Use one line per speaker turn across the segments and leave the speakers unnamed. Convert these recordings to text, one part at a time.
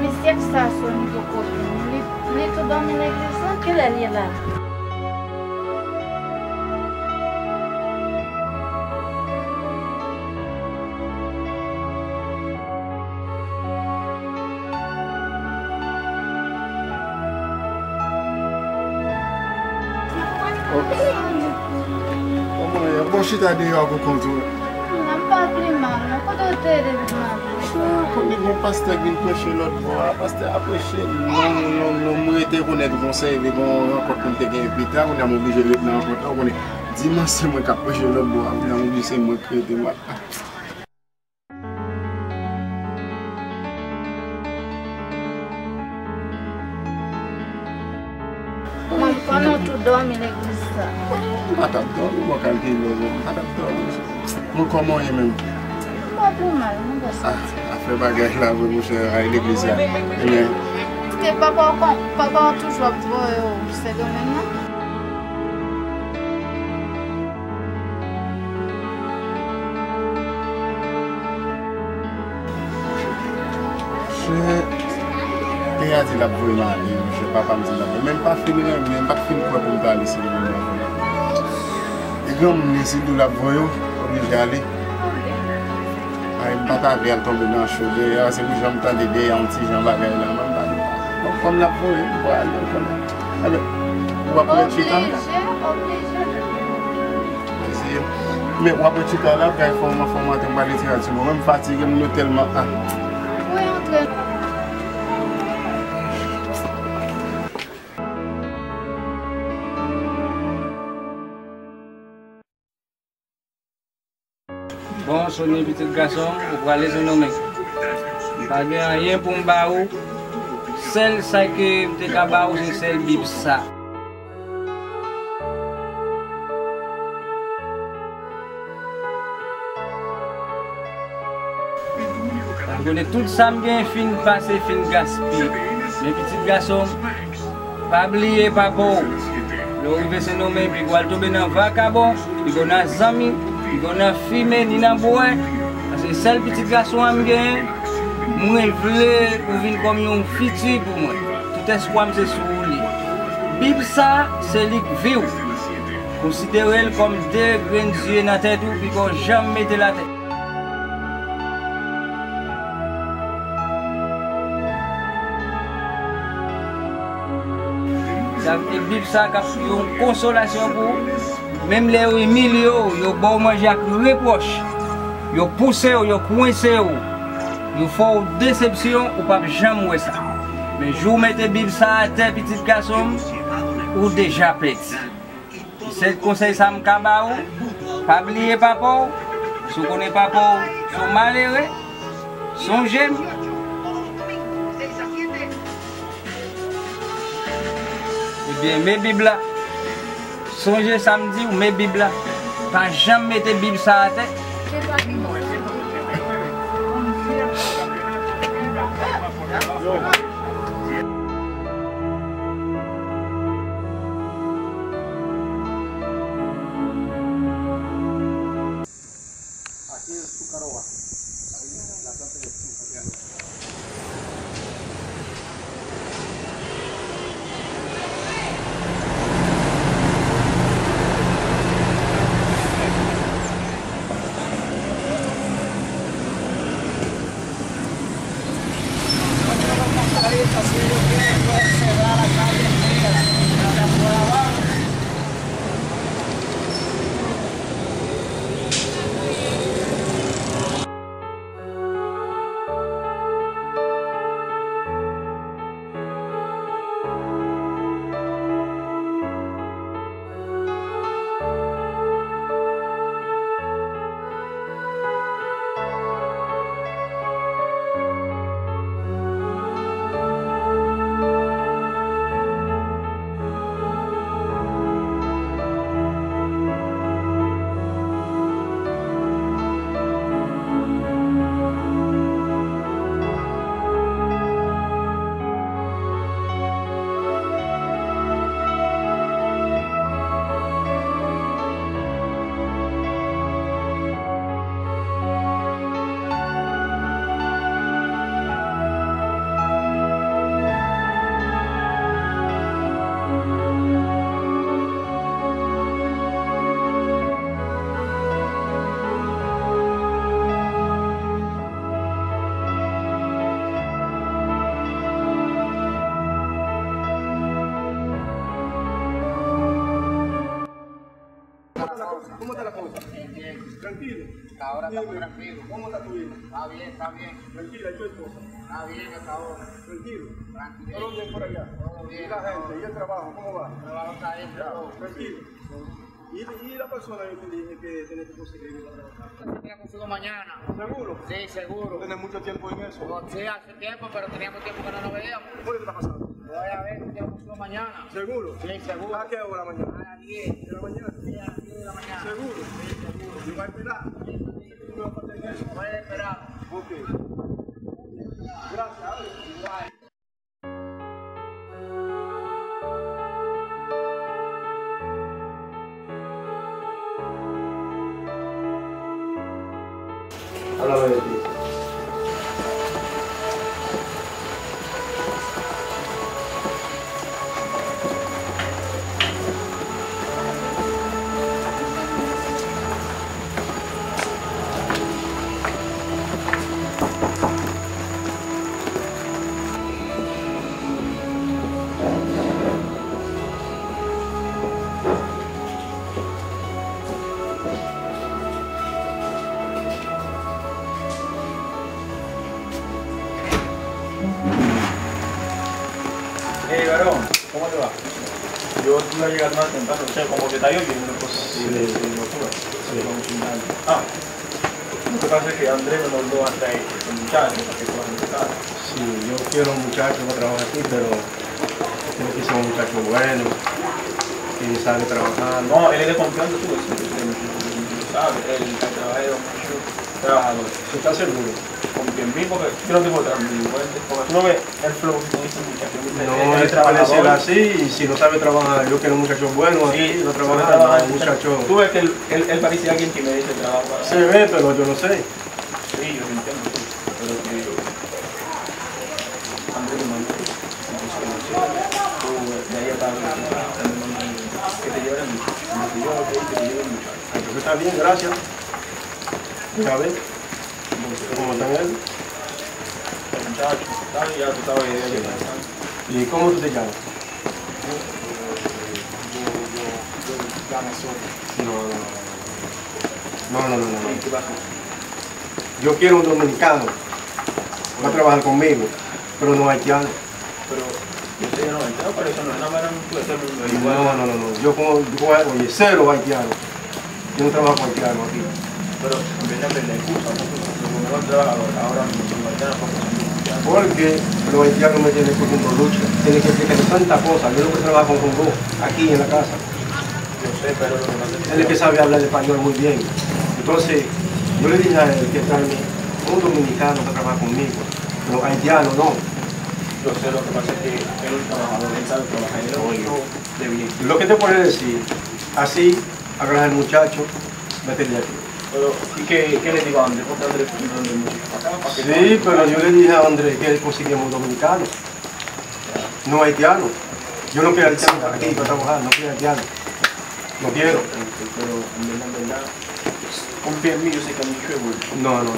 Monsieur que ça sonne niveau copine. Il tout dans l'église là, quelle est là?
Bon, je suis allé à vous contour.
Non, pas plus mal. Pas de
Comme mon pasteur vient prêcher l'autre fois, pasteur a prêché, nous étions connaître conseil, mais bon, encore pour te gagner plus tard, on a obligé de le faire encore. On est dimanche, c'est moi qui a prêché l'autre fois, on a obligé c'est moi qui créé moi.
Pendant tout dormir l'église là.
Madame dormir, moi quand je madame dormir. Moi comment est même?
Pas plus mal, on va ça.
Après bagage là, vous cher à l'église là.
Que papa toujours pour c'est domaine là.
Il a dit la boue là, je ne sais pas me dire la même pas fini, même pas fini pour me parler ici. Et quand on est ici de la boue, on est allé. Je ne sais pas si elle tombe dans le chaud, c'est que j'aime tant d'aider un petit Jean Bagay là. Donc comme la boue, on va aller. On va prendre le chicken. Mais on va prendre le chicken là, il faut m'attendre les tirs. Je suis même fatigué, je suis tellement.
Oui, entre.
Bon, sonner petit garçon, pour aller se nommer. Pas de rien pour me baou. Celle ça que me cabaou c'est celle Bible ça. Je connais tout ça bien fin passer fin gaspiller. Mes petits garçons, pas oublier papa. Le se nommer puis quoi tomber dans vacabon, puis on a amis. On a filmé ni na bois parce que seul petit garçon am gain moi voulais pour venir comme un futur pour moi tout espoir c'est sur lui Bible ça c'est lui vivre considérez-le comme deux grains d'yeux dans tête ou puis qu'on jamais mettre la tête ça Bible ça a une consolation pour même les Emilio, ils bon manger avec reproche, ils poussé, ils coincé, ils font déception ou pas jamais ça. Mais je vous mettez Bible ça à terre petit garçon ou déjà petit. C'est le conseil ça me cabao, pas oublier papa, si vous connaissez papa, sont malheureux, sont jeunes. Eh bien mes Bibles là. Songez samedi ou mes Bibles là. Pas jamais mettre Bible ça à tête.
cosa? ¿Cómo está la cosa?
Bien.
Tranquilo.
Hasta ahora estamos tranquilos.
¿Cómo está tu vida?
Está bien, está bien.
Tranquila, ¿y tu esposa?
Está bien hasta ahora.
Tranquilo.
Tranquilo.
¿Todo bien por allá?
Todo bien.
¿Y la gente? ¿Y el trabajo? ¿Cómo va?
El trabajo está bien, todo.
Tranquilo. ¿Y la persona que te dije que tenés que conseguir para trabajar?
Tenía consigo mañana.
¿Seguro?
Sí, seguro.
¿Tienes mucho tiempo en eso?
No, sí, hace tiempo, pero teníamos tiempo que no nos veíamos.
¿Qué te está pasando?
Voy a ver si tengo consigo mañana.
¿Seguro?
Sí, seguro.
¿A qué hora mañana?
A las 10.
¿De la mañana?
Sí, a las 10 de la mañana.
¿Seguro?
Sí, seguro.
¿Y va a esperar? ¿Tú me vas a pasar eso?
Puede esperar.
Ok. Gracias.
Igual.
Háblame de ti.
Hey, varón, ¿cómo te va? Yo iba a llegar más temprano, o sea, como que está lloviendo, pues sí, no tuve. Ah, lo que pasa es que Andrés me mandó hasta ahí, el muchacho, para que puedan empezar.
Sí, yo quiero un muchacho que trabaje aquí, pero tiene que ser un muchacho bueno, que sabe trabajar.
No, él es de confianza, tú, sabes, él trabaja mucho, trabajador.
¿Estás seguro?
Con quien vi, porque yo no tengo delincuente, porque tú no ves el flow que dice el muchacho.
No, es puede ser así, y si no sabe trabajar, yo quiero un muchacho bueno, aquí, no trabajar, no, un muchacho...
Tú ves que él parece alguien que me dice trabajo para...
Se ve, pero yo no sé.
Sí, yo te entiendo, pero que... Andrés me mandó, tú de ahí para que te lleven mucho, que te lleven mucho.
Entonces está bien, gracias. A ver, ¿cómo está él?
El muchacho, ¿sabes? Ya tú sabes de él.
¿Y cómo tú te llamas? No.
¿Qué pasa?
Yo quiero un dominicano, va a trabajar conmigo, pero no haitiano.
Pero yo sé que no, pero eso no es nada más puede ser un igual.
No. Yo como, oye, cero haitiano. Yo no trabajo con haitiano aquí.
Pero en verdad le excusa, como mejor trabajador, ahora mismo, mañana
Porque los haitianos me tienen cogiendo lucha. Tienen que explicar tantas cosas. Yo no trabajo con vos aquí en la casa.
yo sé, pero lo que pasa es
Él es que sabe hablar español muy bien. Entonces, yo le dije a él que trae un dominicano que trabaja conmigo. Los haitianos no.
yo sé, lo que pasa es que él es un trabajador, él sabe trabajar, él es un hijo de bien.
Lo que te puede decir, así, agarrar al muchacho, métele aquí.
Pero, ¿y qué le digo a Andrés? Porque Andrés no anda mucho para acá, para que
Sí, pero yo le dije a Andrés que conseguimos un dominicano, no haitiano. Yo no quiero haitiano aquí para trabajar, no quiero haitiano. No quiero.
Pero en verdad, confía en mí, yo sé que a mí es bueno.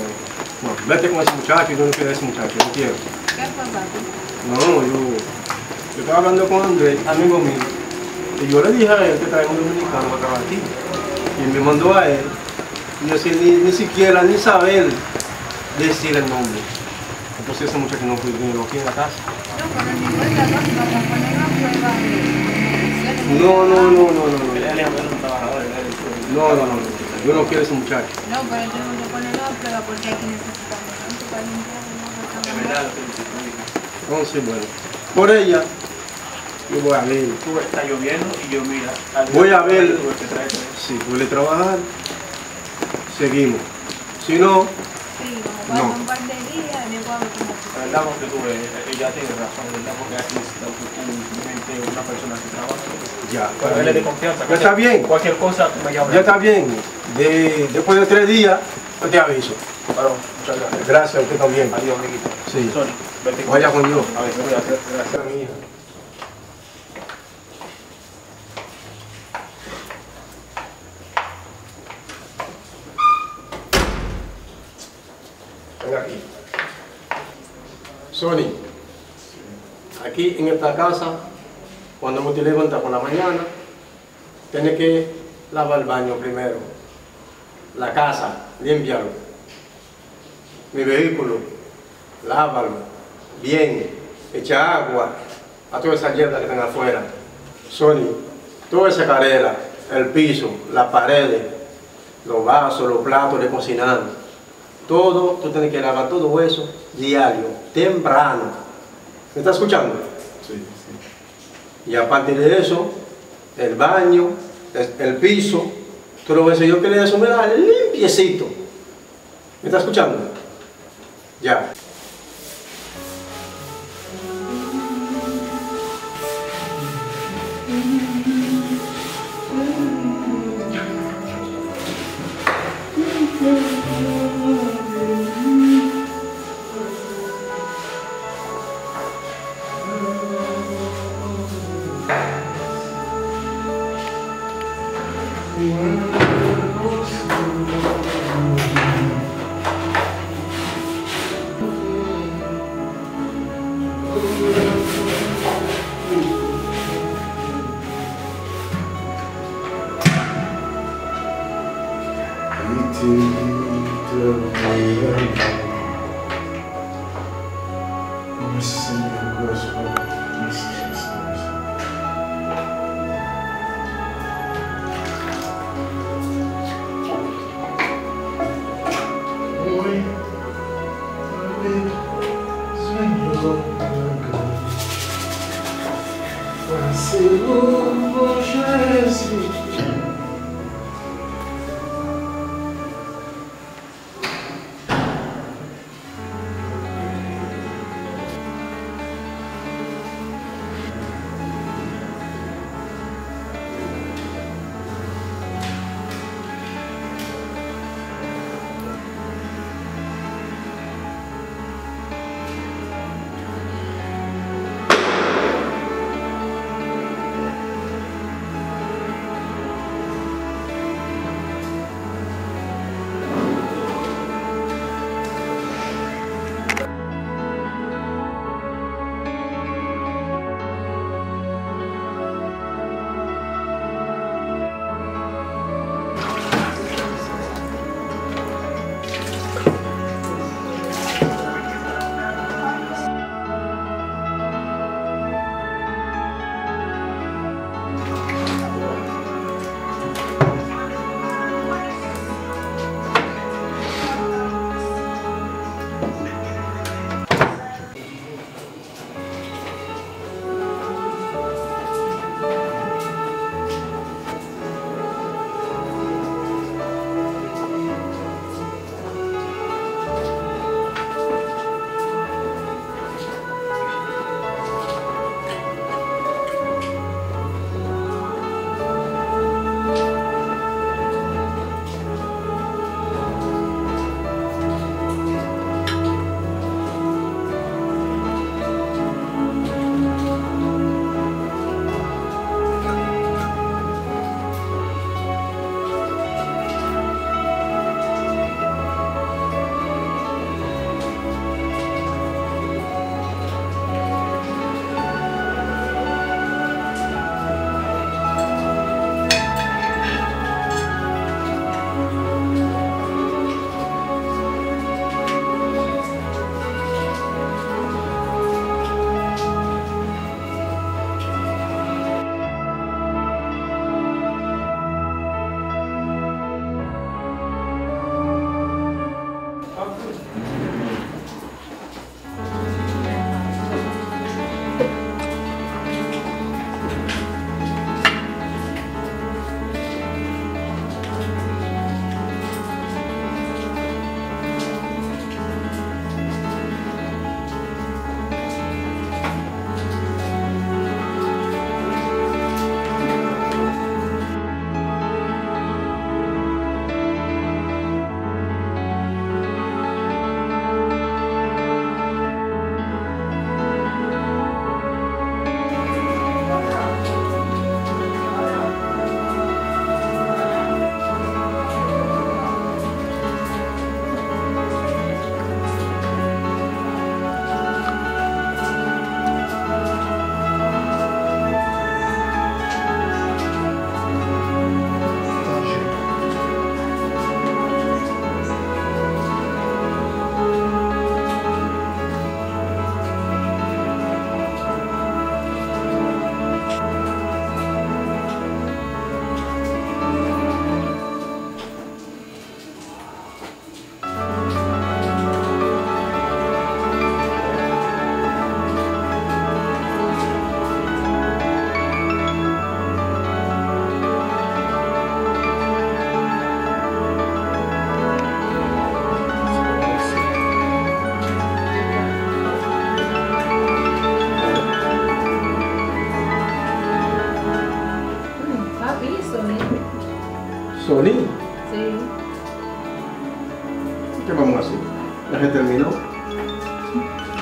No, vete con ese muchacho, yo no quiero a ese muchacho, no quiero.
¿Qué pasaste?
No, yo estaba hablando con Andrés, amigo mío, y yo le dije a él que traemos un dominicano para trabajar aquí. Y me mandó a él, y yo ni siquiera, ni saber decir el nombre. Entonces ese muchacho no puede venir aquí en la casa.
No, pero en ningún caso vamos a poner una prueba de...
No.
Él es un trabajador, él es un
No. Yo no quiero ese muchacho.
No, pero tenemos que ponerlo a prueba porque aquí necesitamos tanto para limpiar.
Es verdad lo que dice tu hija.
Entonces, bueno, por ella, yo voy a ver.
Tú está lloviendo y yo mira.
Voy a ver.
Tuve que traerte.
Si puede trabajar, seguimos. Si no,
Sí, vamos
No.
a un par de días, después a ver cómo
La verdad, porque tú ella tiene razón, ¿verdad? Porque aquí necesita una persona que trabaja.
ya.
Pero él es de confianza.
Ya está bien.
Cualquier cosa, tú me llamas.
Ya está bien. Después de 3 días, yo te aviso.
Claro, muchas gracias.
Gracias, usted también.
Adiós, amiguito.
Sí.
Sorry, vete con
Vaya con Dios.
A ver, gracias.
Gracias a mi hija. Venga aquí. Sony, aquí en esta casa, cuando uno te levanta por la mañana, tiene que
lava el baño primero. La casa, límpialo. Mi vehículo, lávalo. Bien, echa agua a toda esa hierba que están afuera. Sony, toda esa carrera, el piso, las paredes, los vasos, los platos de cocinar. Todo, tú tienes que lavar todo eso diario, temprano. ¿Me estás escuchando?
Sí, sí.
Y aparte de eso, el baño, el piso, todo eso yo quería eso, mira, limpiecito. ¿Me estás escuchando? Ya.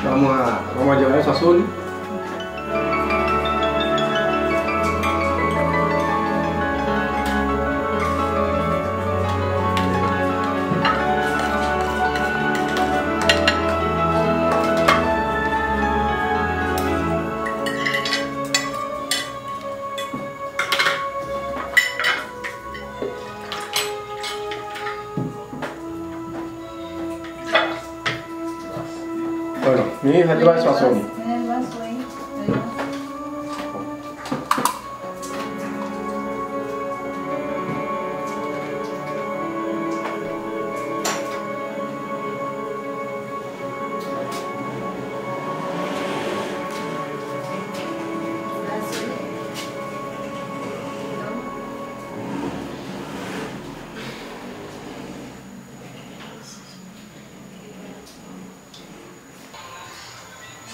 Vamos a llevar eso a Sony. Bueno, mi hija lleva eso a Sony.
En el vaso ahí.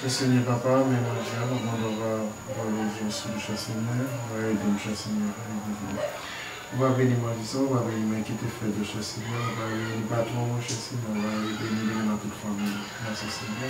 Chassinier papa, ménager, on va rejoindre sur le chassinier, on va aider le chassinier. On va venir manger ça, on va venir quitter faire de chassinier, on va venir battre mon chassinier, on va venir dans toute famille. Ça c'est bien.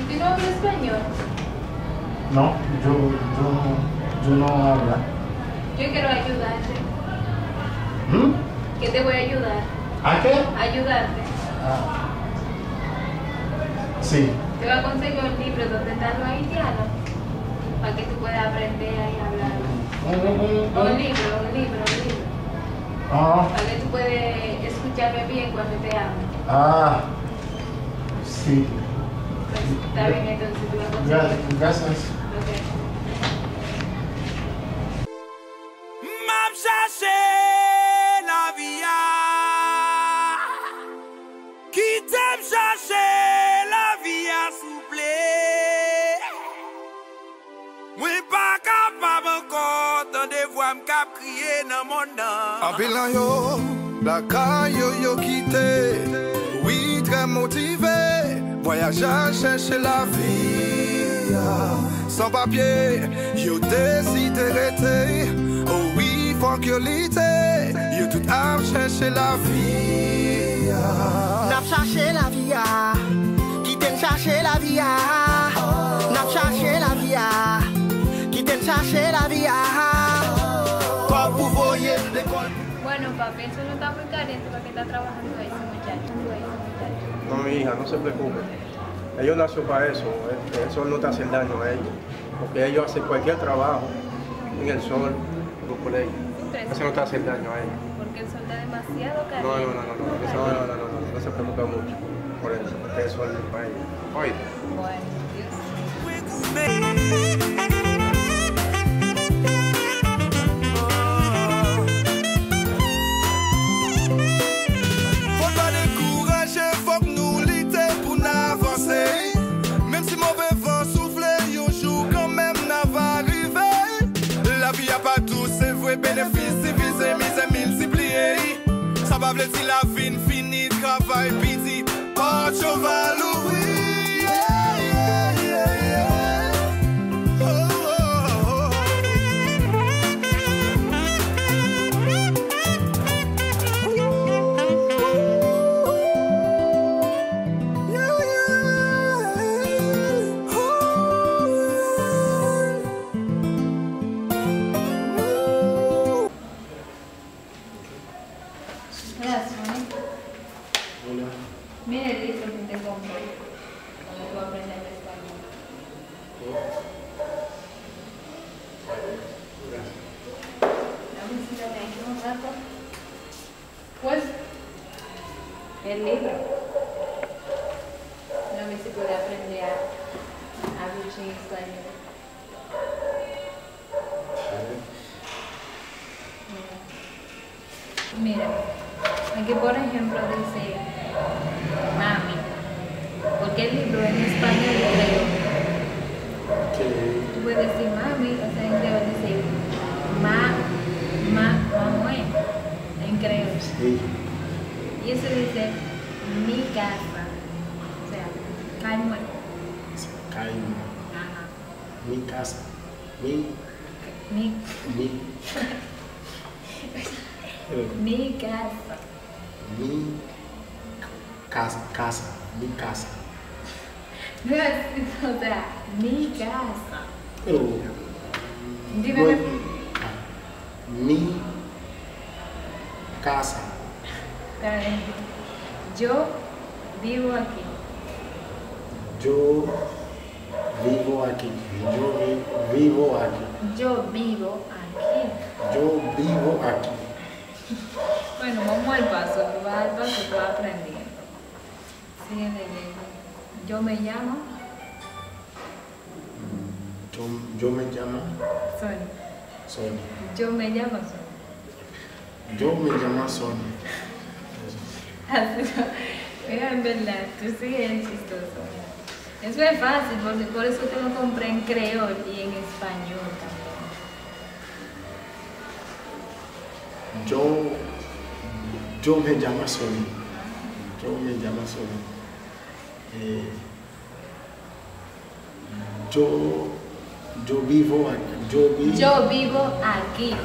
¿Tú no hablas español?
No, yo no hablo.
Yo quiero ayudarte.
¿Mm?
¿Qué te voy a ayudar?
¿A qué?
Ayudarte.
Ah. Sí.
Te voy a conseguir un libro donde están los haitianos para que tú puedas aprender ahí a hablar. Un libro.
Ah.
Para que tú puedas escucharme bien cuando te hablo.
Ah. Sí.
Pues, está bien, entonces tú vas a conseguir.
Gracias.
Okay.
M'ap chache la via, qui t'aime chercher la via souple. Mwen pa kapab encore tande voix m'kap kriye nan mon nan.
En bilan yo, la caille yo quitté, oui très motivé, voyage à chercher la vie. Sans papier, yo décidé rester, oh oui, faut que l'été, yo tout à chercher la vie.
N'a cherché la vie, qui t'aime chercher la vie. N'a cherché la vie, qui t'aime chercher la vie. Pas pour voyer l'école.
Bueno, papi, eso no está muy caliente para que está trabajando ahí, ese muchacho.
No, mi hija, no se preocupe. Ellos nacieron para eso. El sol no te hace daño a ellos. Porque ellos hacen cualquier trabajo en el sol, por ellos. Eso no te hace daño a ellos.
Porque el sol está demasiado caliente.
No se preocupe mucho por eso. Porque el sol es para ellos. Oíste.
Bueno, Dios.
Faut pas décourager, faut que nous lutter pour n'avancer. Même si mauvais vent souffle, un jour quand même n'a va arriver. La vie a pas tout, c'est vrai, bénéfice divisé, mise et multiplié. Ça va dire si la vie finie, travail piti, porte cheval ouvri.
Gracias, bonito. Mira el libro que te compré. Cuando tú aprendes español. Dame siéntate ahí un rato. Pues, el libro. A ver si puede aprender a hablar en español. Mira, aquí por ejemplo dice mami, porque el libro en español creo. Tú puedes decir mami, o sea, en creol decir mamue, en creol.
Sí.
Y eso dice mi casa, o sea, caimue.
Caimue.
Ajá.
Mi casa.
Mi casa.
Mi casa. Mi casa.
No es, o sea, mi casa.
Pero,
Dime.
mi casa.
Yo vivo aquí.
Yo vivo aquí. Yo vivo aquí.
Yo vivo aquí.
Yo vivo aquí.
Bueno, vamos al paso. Tú vas al paso, tú vas aprendiendo. Sigue leyendo. Yo me llamo
Yo me llamo
Sonia.
Sonia.
Yo me llamo Sonia.
Yo me llamo Sonia.
Mira, en verdad, tú sí eres chistoso. Eso es fácil, porque por eso te lo compré en creol y en español también.
Yo me llamo Sonia. Yo me llamo Sonia. Yo vivo aquí.
Yo vivo aquí.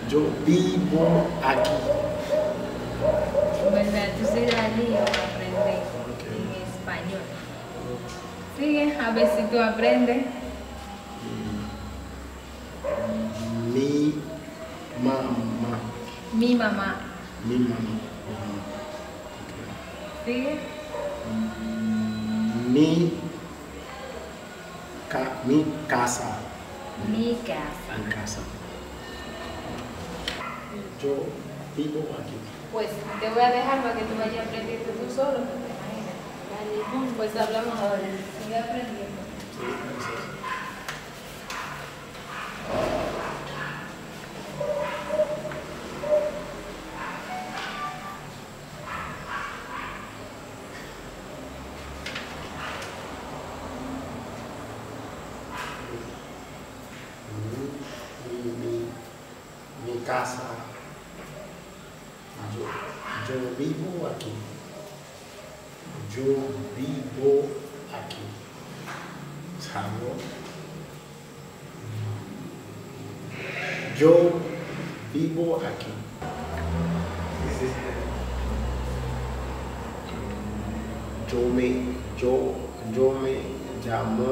Yo vivo aquí.
¿Verdad? Tú sí da lío aprender en español. Sigue, a ver si tú aprendes.
Mi mamá.
Mi mamá.
Mi mamá.
Sigue.
Mi casa.
Mi casa.
Mi casa. Yo vivo aquí.
Pues te voy a dejar para que tú vayas aprendiendo tú solo. Dale, pues hablamos ahora. Sigue aprendiendo.
Mi casa. Yo vivo aquí. Yo vivo aquí. ¿Sabes? Yo vivo aquí. Yo me llamo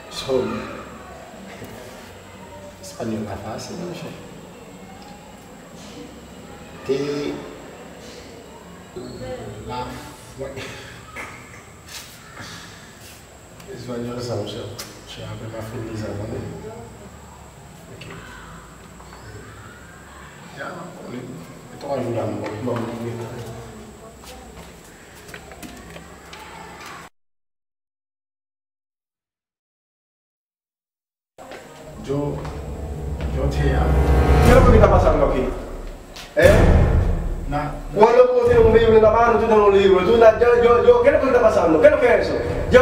Sonia. Español es fácil, no sé. Español ça, j'ai un peu ma folie, ça va. Ok. Ya, esto ayudando. Vamos a ver. Yo te amo.
¿Qué es lo que está pasando aquí?
Nada.
Cuando tú tienes un libro en la mano, tú tienes un libro, ¿qué es lo que está pasando? ¿Qué es lo que es eso? Yo.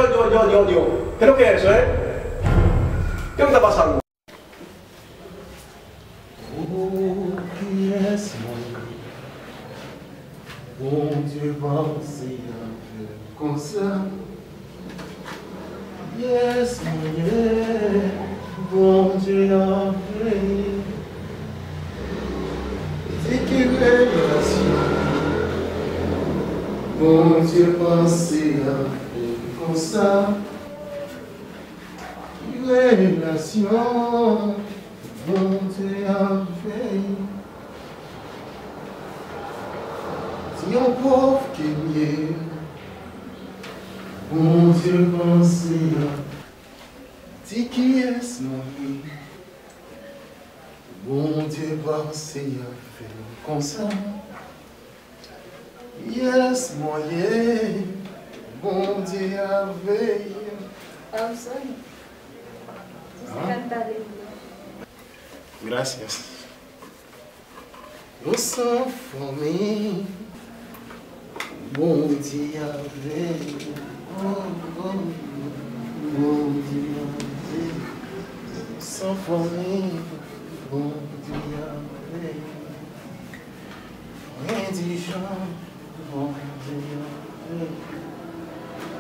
¿Qué es lo que es eso, ¿Qué es lo que está pasando?
Oh, yes, mon Dieu, pensez un peu comme ça. Yes, mon Dieu, bon Dieu, en vrai. C'est qui révélation. Bon Dieu, pensez un peu comme ça. Révélation. Bon Dieu, en vrai. Si on pauvre qui est, bon Dieu pensez à ti qui est mon vie. Bon Dieu pensez à faire comme ça. Yes, moyen, bon Dieu a veillé.
I'm sorry.
Gracias. Nous sommes formés. Bon Dieu a veillé. Bom dia, só fome. Bom dia, Wendy John. Bom dia.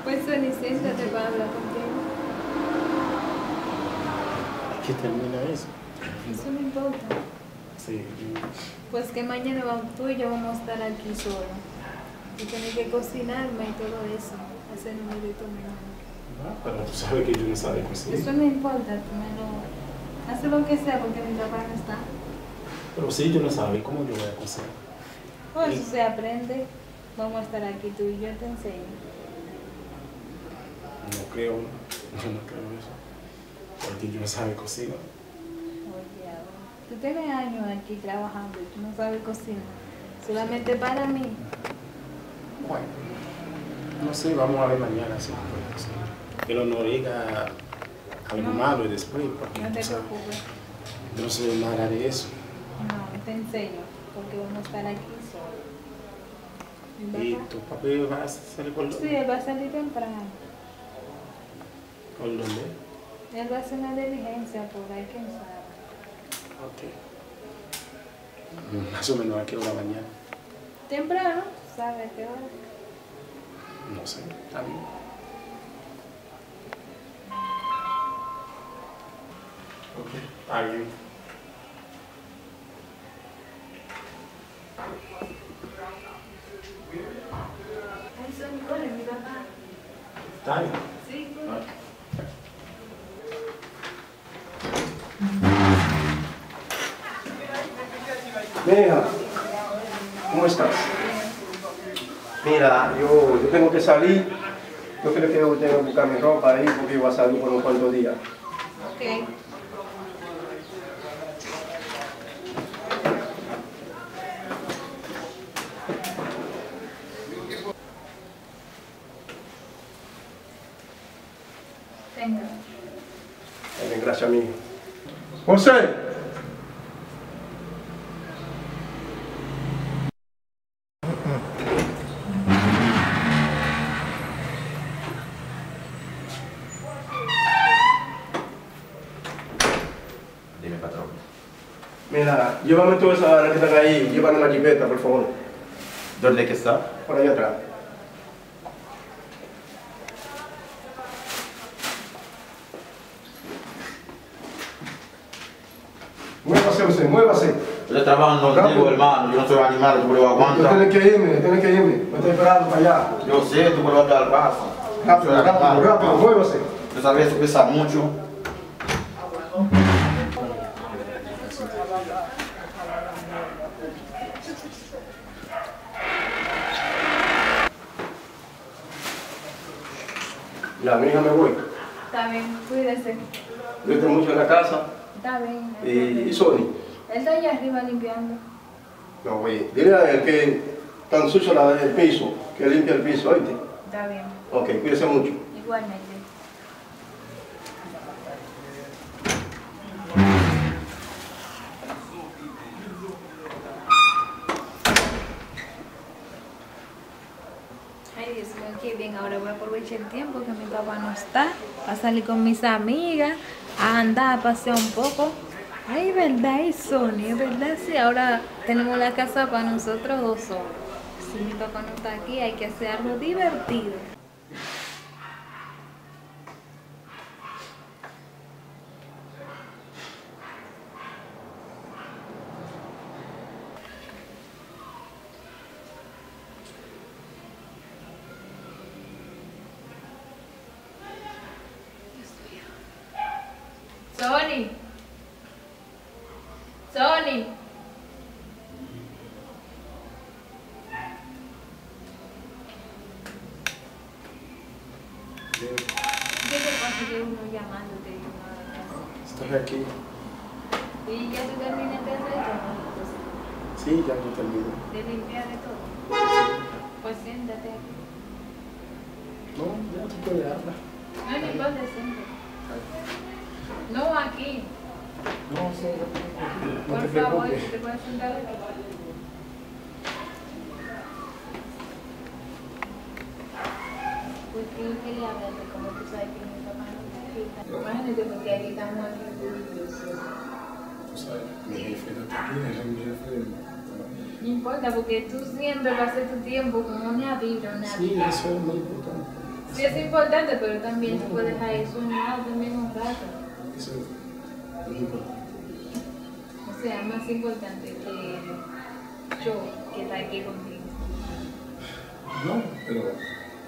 Pues Sony, siéntate para hablar contigo.
¿Qué termina eso?
Eso no importa.
Sí.
Pues que mañana tú y yo vamos a estar aquí solos. Y tener que cocinarme y todo eso. Hacer un numerito menor.
No, pero tú sabes que yo no sabe cocinar.
Eso no importa, tú me lo... Haz lo que sea porque mi papá no está.
Pero si yo no sabe, ¿cómo yo voy a cocinar?
Pues eso se aprende. Vamos a estar aquí tú y yo te enseño.
No creo, yo no creo eso. Porque yo no sabe cocinar.
Oye, tú tienes años aquí trabajando y tú no sabes cocinar. Solamente para mí.
Bueno, no sé, vamos a ver mañana si puedo cocinar. Que lo no diga algo malo y después, porque
No te
tú sabes,
preocupes.
yo no sé nada de eso.
No, te enseño. Porque vamos a estar aquí solos.
¿Y tu papi va a salir por
Sí, él va a salir temprano.
¿Por dónde?
Él va a hacer una diligencia por ahí, quién sabe.
Ok. Más o menos a qué hora mañana.
Temprano, ¿sabes qué hora?
No sé, está bien. Ok, está bien.
Eso es mi papá.
Está bien.
Sí, pues.
Ok.
Mira, ¿cómo estás? Mira, yo tengo que salir. Yo creo que yo tengo que buscar mi ropa ahí porque voy a salir por unos cuantos días.
Ok. Venga.
Bien, gracias, amigo. José.
Dime, patrón.
Mira, llévame toda esa vaina que están ahí, llévame la jipeta, por favor.
¿Dónde que está?
Por allá atrás. Muévase, José, muévase.
Yo trabajo contigo, hermano. Yo no soy animal, tú me lo
Yo
aguantas.
tengo que irme, Me estoy esperando para allá.
Yo sé, tú me lo vas a dar paso.
Rápido,
Soy
rápido,
animal.
rápido, muévase.
Yo sabía que eso pesa mucho.
Ya, mi hija, me voy.
Está bien, cuídese.
Cuídate mucho en la casa.
Está bien.
Y Sony.
Él está allá arriba limpiando.
No, oye, dile a él que tan sucio el piso, que limpia el piso, ¿oíste?
Está bien.
Ok, cuídese mucho.
Igualmente. Ay, Dios mío, qué bien. Ahora voy a aprovechar el tiempo que mi papá no está. A salir con mis amigas, a andar, a pasear un poco. Ay, verdad, y Sony, es verdad, sí. Ahora tenemos la casa para nosotros dos solos. Si mi papá no está aquí, hay que hacer algo divertido. Sony. Sony. ¿Qué te pasa que uno llamándote y uno
Estoy aquí.
y ya tú terminaste de hacer todo?
Sí, ya yo terminé.
De limpiar de todo. Pues siéntate aquí.
No, ya tú puedes hablar.
No me importa, siéntate. No aquí.
No, sí, no
Por
te
favor,
preocupes.
¿te puedes sentar aquí? Porque yo quería verte como tú sabes que mi papá no te grita. Imagínate porque aquí estamos aquí.
Tú sabes, mi jefe no está aquí, mi jefe.
No importa, porque tú siempre vas a hacer tu tiempo como una vida, una
Sí,
vida.
eso es muy importante.
Sí, es importante, pero también tú puedes dejar eso a un lado también un rato.
Eso es muy importante.
O sea, más importante que yo, que está aquí contigo.
No, pero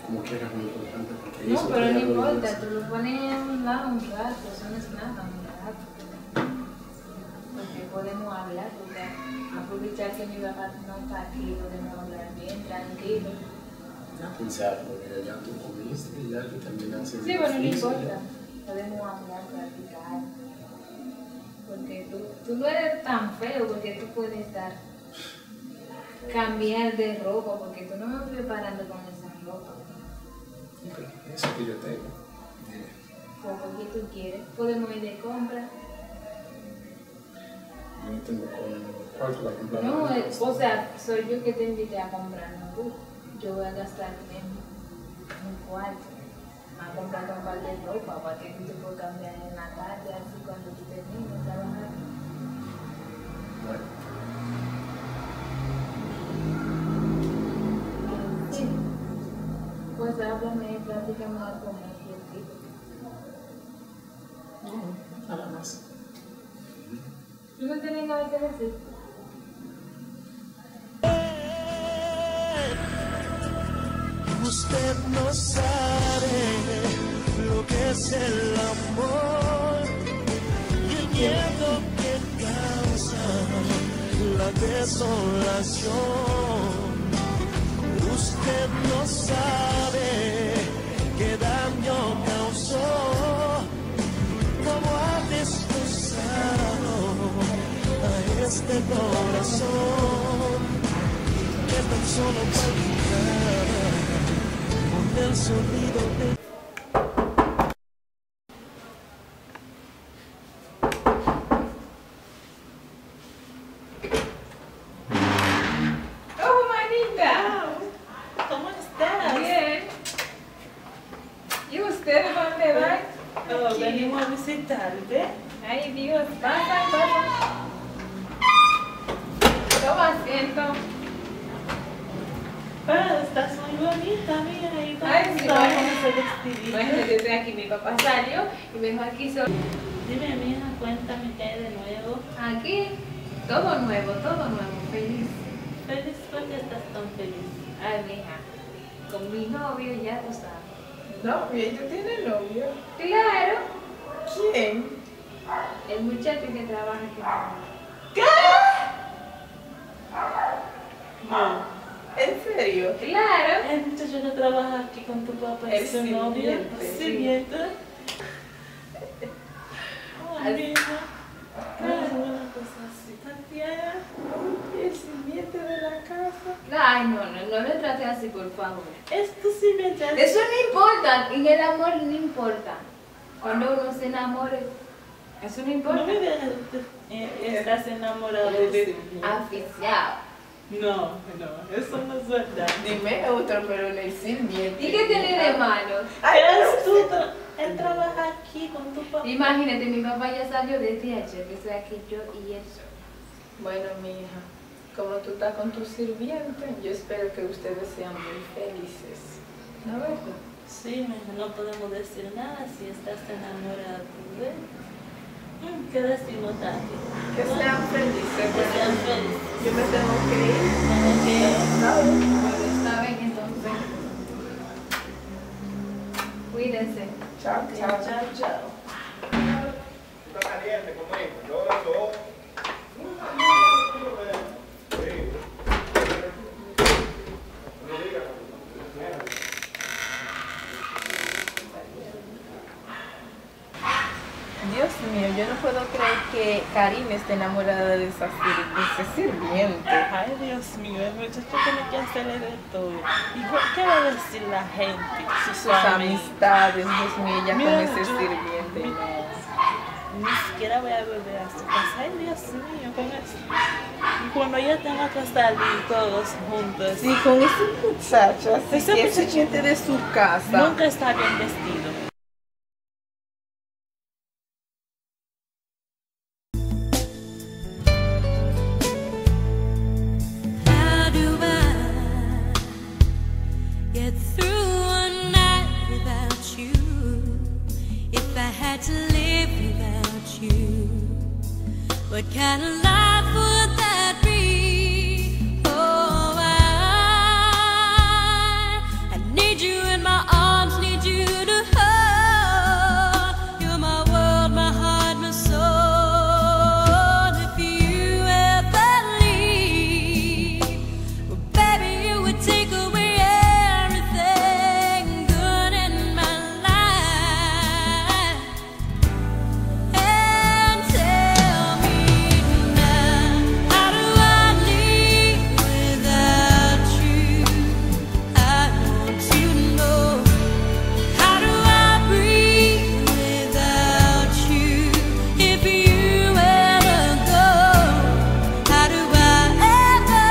como quieras, muy importante. Porque
No,
eso
pero no
crea
importa,
dolores.
tú lo pones a un lado un rato, eso no es nada, un rato. Porque podemos hablar, porque aprovechar que mi papá no está aquí, podemos hablar bien, tranquilo.
Ya pensé algo, ya tú comiste y ya tú terminaste.
Sí, bueno, no importa, podemos hablar, platicar. Porque tú no eres tan feo, porque tú puedes dar, cambiar de ropa, porque tú no me vas preparando con esa ropa.
Ok, eso que yo tengo. Dime.
O porque tú quieres, podemos ir de compra.
Yo no tengo cuarto para comprar.
No,
nada.
o sea, soy yo que te invité a comprar, no tú. Yo voy a gastar un cuarto a comprar un par de ropa para que tú te puedas cambiar en la tarde, así cuando tú termines de trabajar.
Bueno,
Sí. Pues háblame, platícame algo más de ti.
no, nada más.
¿Tú no tienes nada que decir?
Usted no sabe lo que es el amor y el miedo que causa la desolación. Usted no sabe qué daño causó, cómo ha destrozado a este corazón que tan solo palpita con el sonido de...
¡Oh, manita!
¿Cómo estás?
Bien. ¿Y usted dónde va?
Oh, venimos a visitarte.
Ay, Dios, pasa, pasa. Toma asiento.
Ah, estás muy bonita, mira. Y
Ay, sí,
vamos
bueno.
a hacer vestidito.
Bueno, yo estoy aquí, mi papá salió y me dejó aquí solo.
Dime, mija, cuéntame qué hay de nuevo.
Aquí, todo nuevo, feliz.
Feliz, ¿por qué estás tan feliz?
Ay, mija, con mi novio ya tú sabes.
¿Novio? ¿Tú tienes novio?
Claro,
¿Quién?
el muchacho que trabaja aquí.
¿Qué? No. ¿En serio?
Claro.
El muchacho que trabaja aquí con tu papá
El
es su novio.
sirviente.
Sirviente. Ay, mija. Claro, una cosa así. Tatiana.
¿El sirviente de la casa?
Ay, no le trate así, por favor.
Es tu sirviente.
Eso no importa, en el amor no importa. Cuando uno se enamore, eso no importa.
No me digas que estás enamorado de...
Aficiado.
No, eso no es verdad.
Dime otro, pero no el sirviente.
¿Y qué tiene de malo?
Ay,
Eres tú, él trabaja aquí con tu papá.
Imagínate, mi papá ya salió desde ayer, que estoy aquí yo y él solo.
Bueno, mi hija, como tú estás con tu sirviente, yo espero que ustedes sean muy felices. ¿No es verdad?
Sí, mija, no podemos decir nada si estás enamorada de él. ¿Qué decimos, Tati?
Que sean felices.
Que sean felices.
Yo me tengo que ir.
Tengo que ir.
Bueno, está bien, entonces. Cuídense.
Chao, chao.
Chao, chao.
Está caliente, como es.
Dios mío, yo no puedo creer que Karim esté enamorada de ese sirviente.
Ay, Dios mío, el muchacho tiene que hacerle de todo. ¿Y qué va a decir la gente?
Sus amistades, Dios mío, ella con
Mira,
ese
yo-
sirviente.
ni siquiera voy a volver a su casa. Ay, Dios mío, con eso. Y cuando ya tengo que salir todos juntos.
Sí, con ese muchacho, así
Ese
que
muchacho
se siente de su casa.
Nunca está bien vestido.
How do I get through one night without you? If I had to live without you, what kind of life would that be? Oh, I need you in my arms, need you to hold. You're my world, my heart, my soul. If you ever leave, well, baby, you would take away everything good in my life. And tell me now, how do I live without you? I want to know. How do I breathe without you? If you ever go, how do I ever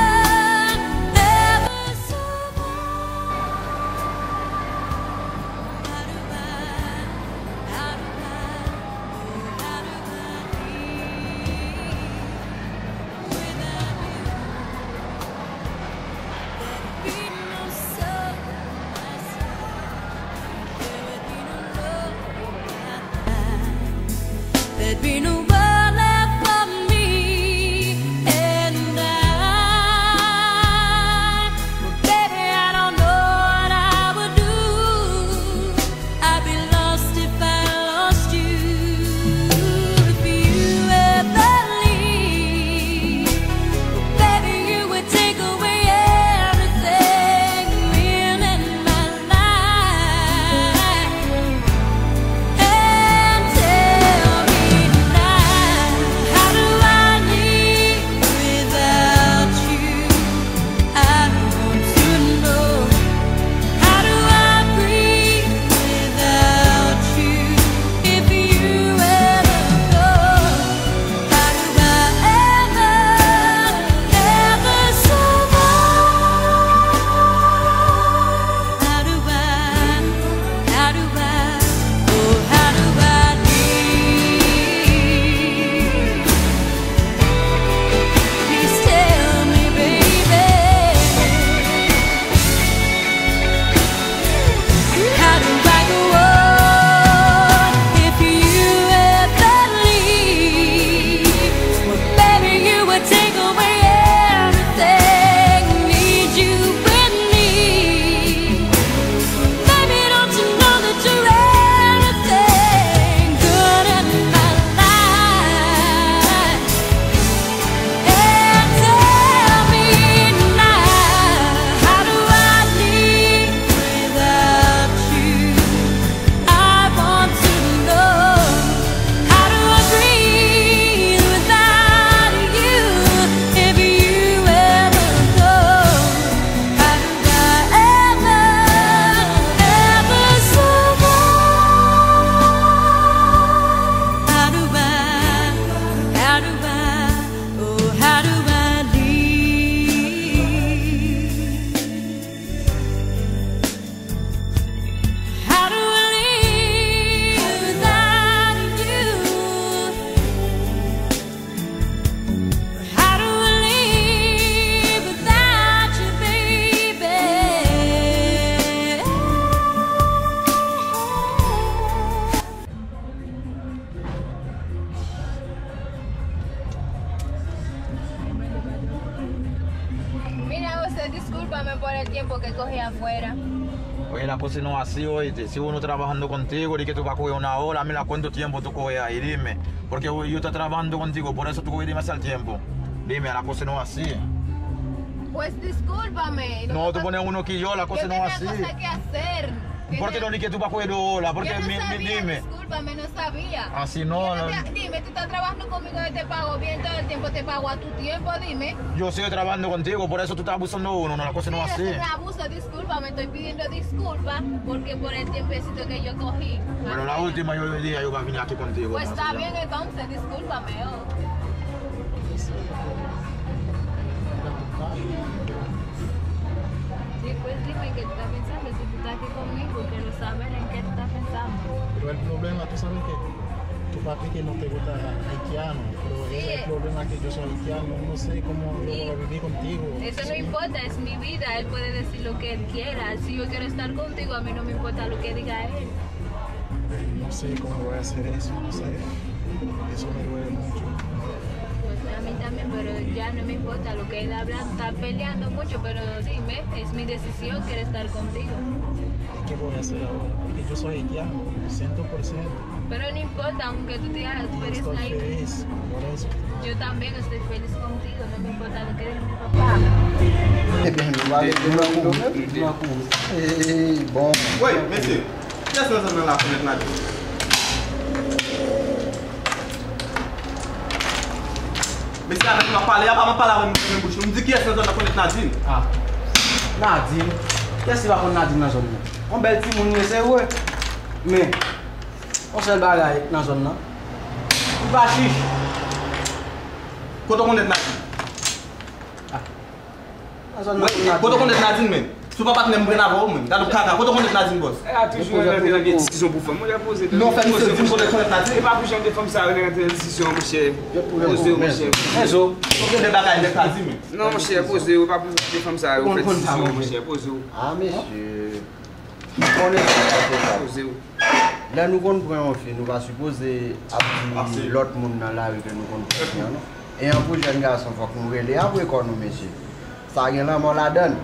there'd be no world left for me and I. Well, baby, I don't know what I would do. I'd be lost if I lost you. If you ever leave, well, baby, you would take away everything real in my life. And tell me now, how do I live without you? I want to know. How do I breathe without you? If you ever go, how do I ever survive? How do I, oh, how do I live? Please tell me, baby. How do I go on if you ever leave? Well, baby, you would take away everything. Need you with me. Baby, don't you know that you're everything good in my life? And tell me now, how do I live without you? I want to know. How do I breathe without you? If you ever go, how do I ever survive? How do I, oh, how do I live? How do I live without you? How do I live without you, baby?
Mira, usted discúlpame por el tiempo que cogí afuera.
Oye, la cosa no es así, oíste. Si uno trabajando contigo y que tú vas a coger una hora, mira cuánto tiempo tú coges ahí, dime. Porque yo estoy trabajando contigo, por eso tú coges más el tiempo. Dime, la cosa no es así.
Pues discúlpame.
No, tú pones uno aquí yo, la cosa no es así.
Yo tenía cosas que hacer.
¿Por qué no ni que tú vas a coger hola? Porque
Yo no sabía,
dime.
discúlpame, no sabía.
Así no,
Yo
no.
Dime, tú estás trabajando conmigo, yo te pago bien todo el tiempo, te pago a tu tiempo, dime.
Yo sigo trabajando contigo, por eso tú estás abusando de uno, no, la cosa no es así.
Mira, es un abuso, discúlpame, estoy pidiendo disculpas porque por el tiempecito que yo cogí.
Bueno, la última yo le dije, yo voy a venir aquí contigo.
Pues
¿cómo
está
se
bien
llama?
entonces, discúlpame. Sí, pues dime qué tú estás pensando, si tú estás aquí conmigo, quiero saber en qué tú estás pensando.
Pero el problema, tú sabes que tu papi que no te gusta haitiano, pero
Sí.
ese es el problema que yo soy haitiano, no sé cómo yo voy a vivir contigo.
Eso no importa, es mi vida, él puede decir lo que él quiera. Si yo quiero estar contigo, a mí no me importa lo que diga él.
No sé cómo voy a hacer eso, no sé. Eso me duele mucho.
Pues a mí también, pero ya no me importa lo que él habla, está peleando mucho, pero dime, es mi decisión, quiero estar contigo.
¿Qué voy a hacer ahora? Porque yo soy haitiano, 100%.
Pero no importa, aunque tú digas, tú eres
Estoy
ahí.
feliz por eso.
Yo también estoy feliz contigo, no me importa lo que diga mi papá.
Bon. Oui, monsieur. Qu'est-ce que ça met la fenêtre là? Mais si avec m'a parlé, pas m'a parlé avec mon bouche. Me dit qui est ce dans la fenêtre Nadine?
Ah. Nadine. Qu'est-ce qui va faire Nadine dans la zone là? On bel petit monde c'est ouais. Mais on seul bagaille dans la zone là. Il va chiche.
Quand on connaît Nadine. Quand on connaît Nadine même. Tu vas pas te mettre avant même. Dans le caca, quand on connaît Nadine boss.
Elle a toujours une discussion pour faire. Moi j'ai posé.
Non, fait monsieur, vous connaissez Nadine.
Et pas pour jamais de femme ça une discussion mon cher. Posez mon cher.
Enzo,
on des bagages de Nadine.
Non mon cher, posez pas pour des femmes ça une discussion mon cher, posez.
Ah monsieur. On est
posez.
Là nous comprenons fait, nous va supposer appuyer l'autre monde dans la rue que nous comprenons. Et un pour jeune garçon faut qu'on relève après quoi nous monsieur. Ça gagne là mon la donne.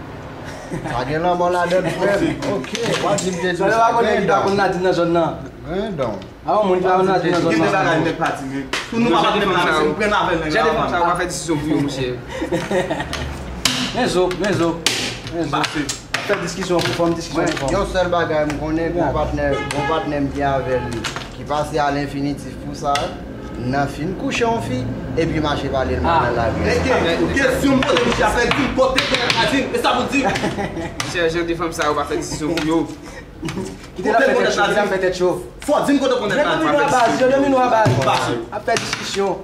Ça gagne là mon la donne frère. OK, moi je me dis
ça va connaître qui va Nadine dans zone là.
donc.
Ah on va Nadine dans zone là.
Tout nous va pas nous prendre avec.
J'ai des femmes ça va faire discussion pour mon cher.
Enzo. Faire discussion pour faire discussion.
Yo seul bagage me connaît mon partenaire qui avec lui qui passe à l'infinitif pour ça. N'a fin coucher en fille et puis marcher par les mains dans la rue.
Question pour les gens fait du côté de Nadine, mais ça vous dit
J'ai des femmes ça va faire discussion pour yo.
Qui a fait tête chaud.
Faut dire qu'on connaît Nadine.
Je domine à base. À faire discussion.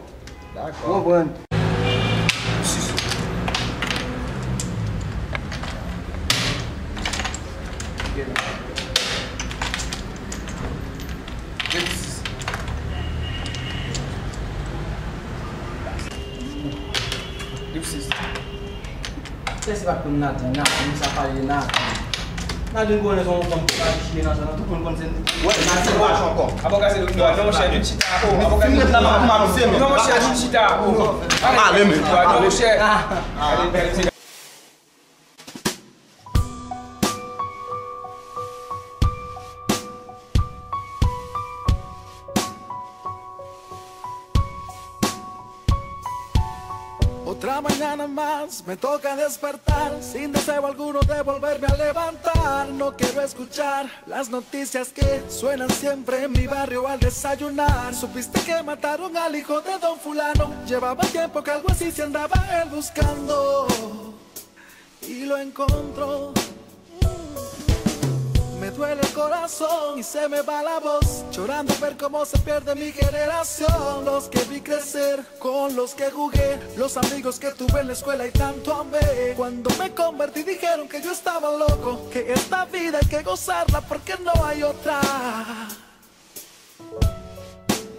D'accord.
Comprendre. Qu'est-ce qui va comme Nadine, ça parle de Nadine connaît son comme pour chier dans tout le monde connaît.
Ouais, Nadine marche encore.
Avocat c'est non mon cher du chita. Avocat non mon cher du chita.
Allez mais
non mon cher.
Otra mañana más me toca despertar sin deseo alguno de volverme a levantar. No quiero escuchar las noticias que suenan siempre en mi barrio al desayunar. Supiste que mataron al hijo de don fulano. Llevaba tiempo que algo así se andaba él buscando y lo encontró. Me duele el corazón y se me va la voz, llorando ver cómo se pierde mi generación. Los que vi crecer, con los que jugué, los amigos que tuve en la escuela y tanto amé. Cuando me convertí dijeron que yo estaba loco, que esta vida hay que gozarla porque no hay otra.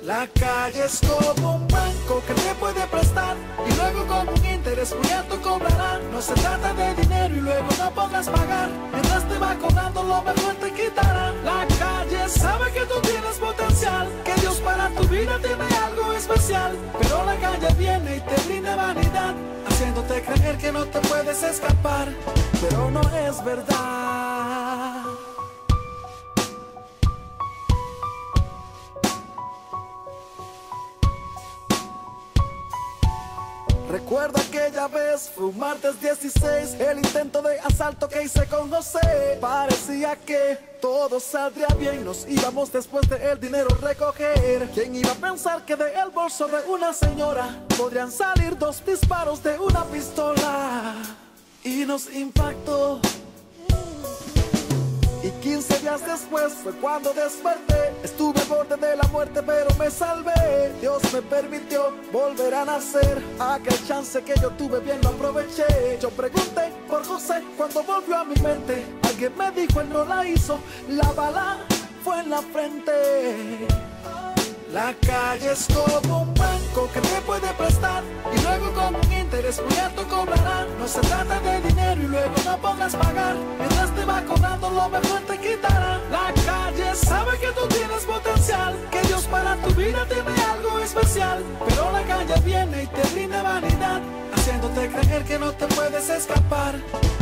La calle es como un banco que te puede prestar y luego con un interés muy alto cobrarán. No se trata de dinero y luego no podrás pagar. Mientras te va cobrando lo mejor te quitarán. La calle sabe que tú tienes potencial, que Dios para tu vida tiene algo especial. Pero la calle viene y te brinda vanidad, haciéndote creer que no te puedes escapar. Pero no es verdad.
Recuerdo aquella vez, fue un martes 16, el intento de asalto que hice con José. Parecía que todo saldría bien, nos íbamos después de el dinero recoger. ¿Quién iba a pensar que del bolso de una señora podrían salir 2 disparos de una pistola? Y nos impactó. Y 15 días después fue cuando desperté. Estuve al borde de la muerte pero me salvé. Dios me permitió volver a nacer. Aquel chance que yo tuve bien lo aproveché. Yo pregunté por José cuando volvió a mi mente. Alguien me dijo él no la hizo, la bala fue en la frente. La calle es como un banco que te puede prestar y luego con un interés muy alto cobrará. No se trata de dinero y luego no podrás pagar. Mientras te va cobrando lo mejor te quitará. La calle sabe que tú tienes potencial, que Dios para tu vida tiene algo especial. Pero la calle viene y te brinda vanidad, haciéndote creer que no te puedes escapar.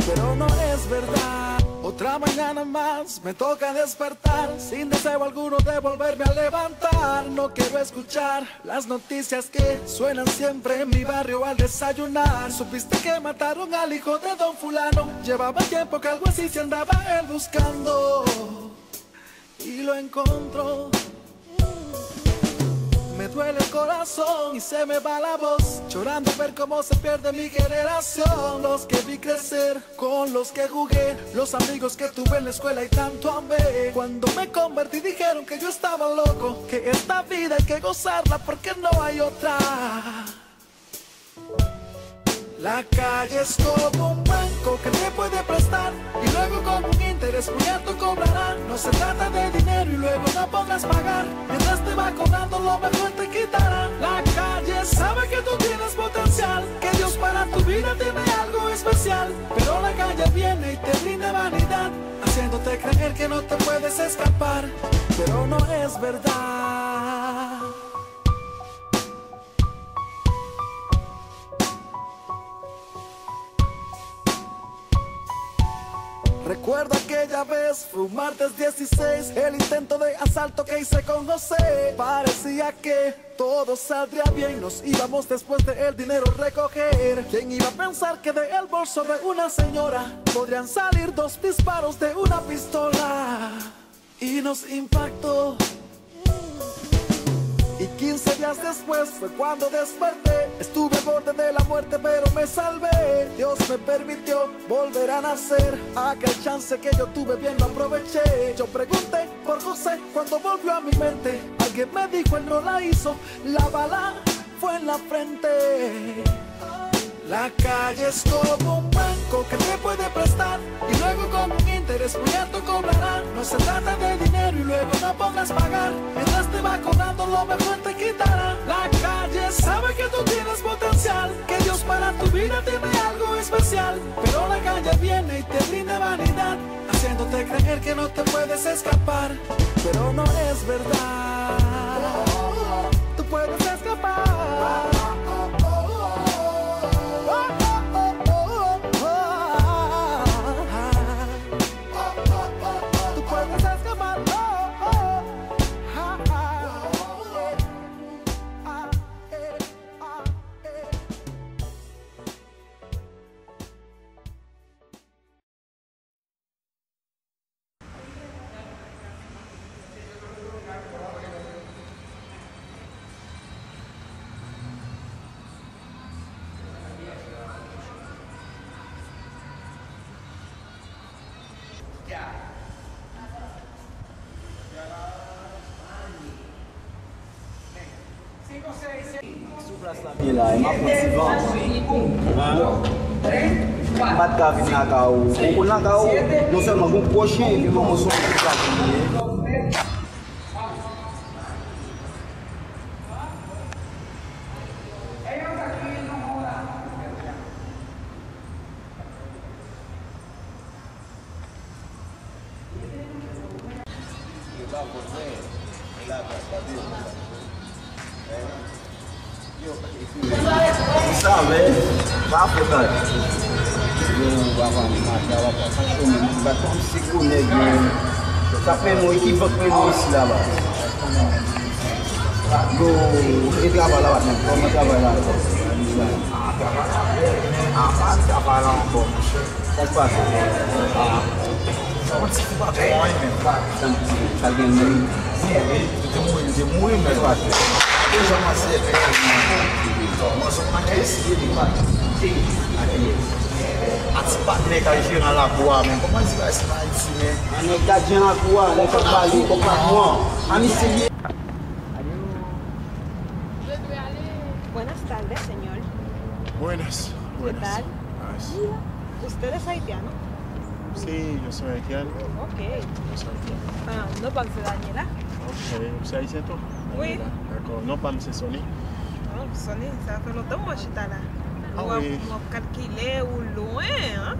Pero no es verdad. Otra mañana más me toca despertar, sin deseo alguno de volverme a levantar. No quiero escuchar las noticias que suenan siempre en mi barrio al desayunar. Supiste que mataron al hijo de don fulano. Llevaba tiempo que algo así se andaba él buscando y lo encontró. Me duele el corazón y se me va la voz, llorando ver cómo se pierde mi generación. Los que vi crecer, con los que jugué, los amigos que tuve en la escuela y tanto amé. Cuando me convertí dijeron que yo estaba loco, que esta vida hay que gozarla porque no hay otra. La calle es como un banco que te puede prestar y luego con un interés muy alto cobrará. No se trata de dinero y luego no podrás pagar. Mientras te va cobrando lo mejor te quitará. La calle sabe que tú tienes potencial, que Dios para tu vida tiene algo especial. Pero la calle viene y te brinda vanidad, haciéndote creer que no te puedes escapar. Pero no es verdad. Recuerdo aquella vez, fue un martes 16, el intento de asalto que hice con José. Parecía que todo saldría bien, nos íbamos después de el dinero recoger. ¿Quién iba a pensar que del bolso de una señora podrían salir 2 disparos de una pistola? Y nos impactó. Y 15 días después fue cuando desperté. Estuve al borde de la muerte pero me salvé. Dios me permitió volver a nacer. Aquel chance que yo tuve bien lo aproveché. Yo pregunté por José cuando volvió a mi mente. Alguien me dijo él no la hizo, la bala fue en la frente. La calle es como un banco que te puede prestar y luego con un interés muy alto cobrará. No se trata de dinero y luego no podrás pagar. Mientras te va cobrando lo mejor te quitará. La calle sabe que tú tienes potencial, que Dios para tu vida tiene algo especial. Pero la calle viene y te brinda vanidad, haciéndote creer que no te puedes escapar. Pero no es verdad. Tú puedes escapar.
E la, e ma potivan. Bat ka vin la ka ou. Ou la ka ou, non seulement bon proche, et puis bon son qui ka vin. Sabe, va fotar. Eu vava matar, vava cachorro, vai como se conectar. Tá pelo equipe pelo esse lá. Go, ele trabalha lá, como trabalha lá. Ça va là encore. Ça se passe. On se pas trop même. Ça vient de j'ai mouru mais pas. Déjà moi c'est moi je pas essayer de pas. Atipat nek a jir an la kwa men. Koman si va esma iti men? Nek a jir an la kwa, nek a bali, koman mwen. Ami se liye.
Buenas tardes, señor.
Buenas.
¿Qué tal?
Mira,
¿Usted es haitiano?
Sí, yo soy haitiano.
Ok.
Yo soy haitiano.
Ah, no pan se dañera.
Ok, vous êtes haïtien toi?
Oui.
D'accord. Non, pas c'est Sony.
Non, Sony, ça fait longtemps que je suis là.
Ah oui.
On va calculer ou loin, hein?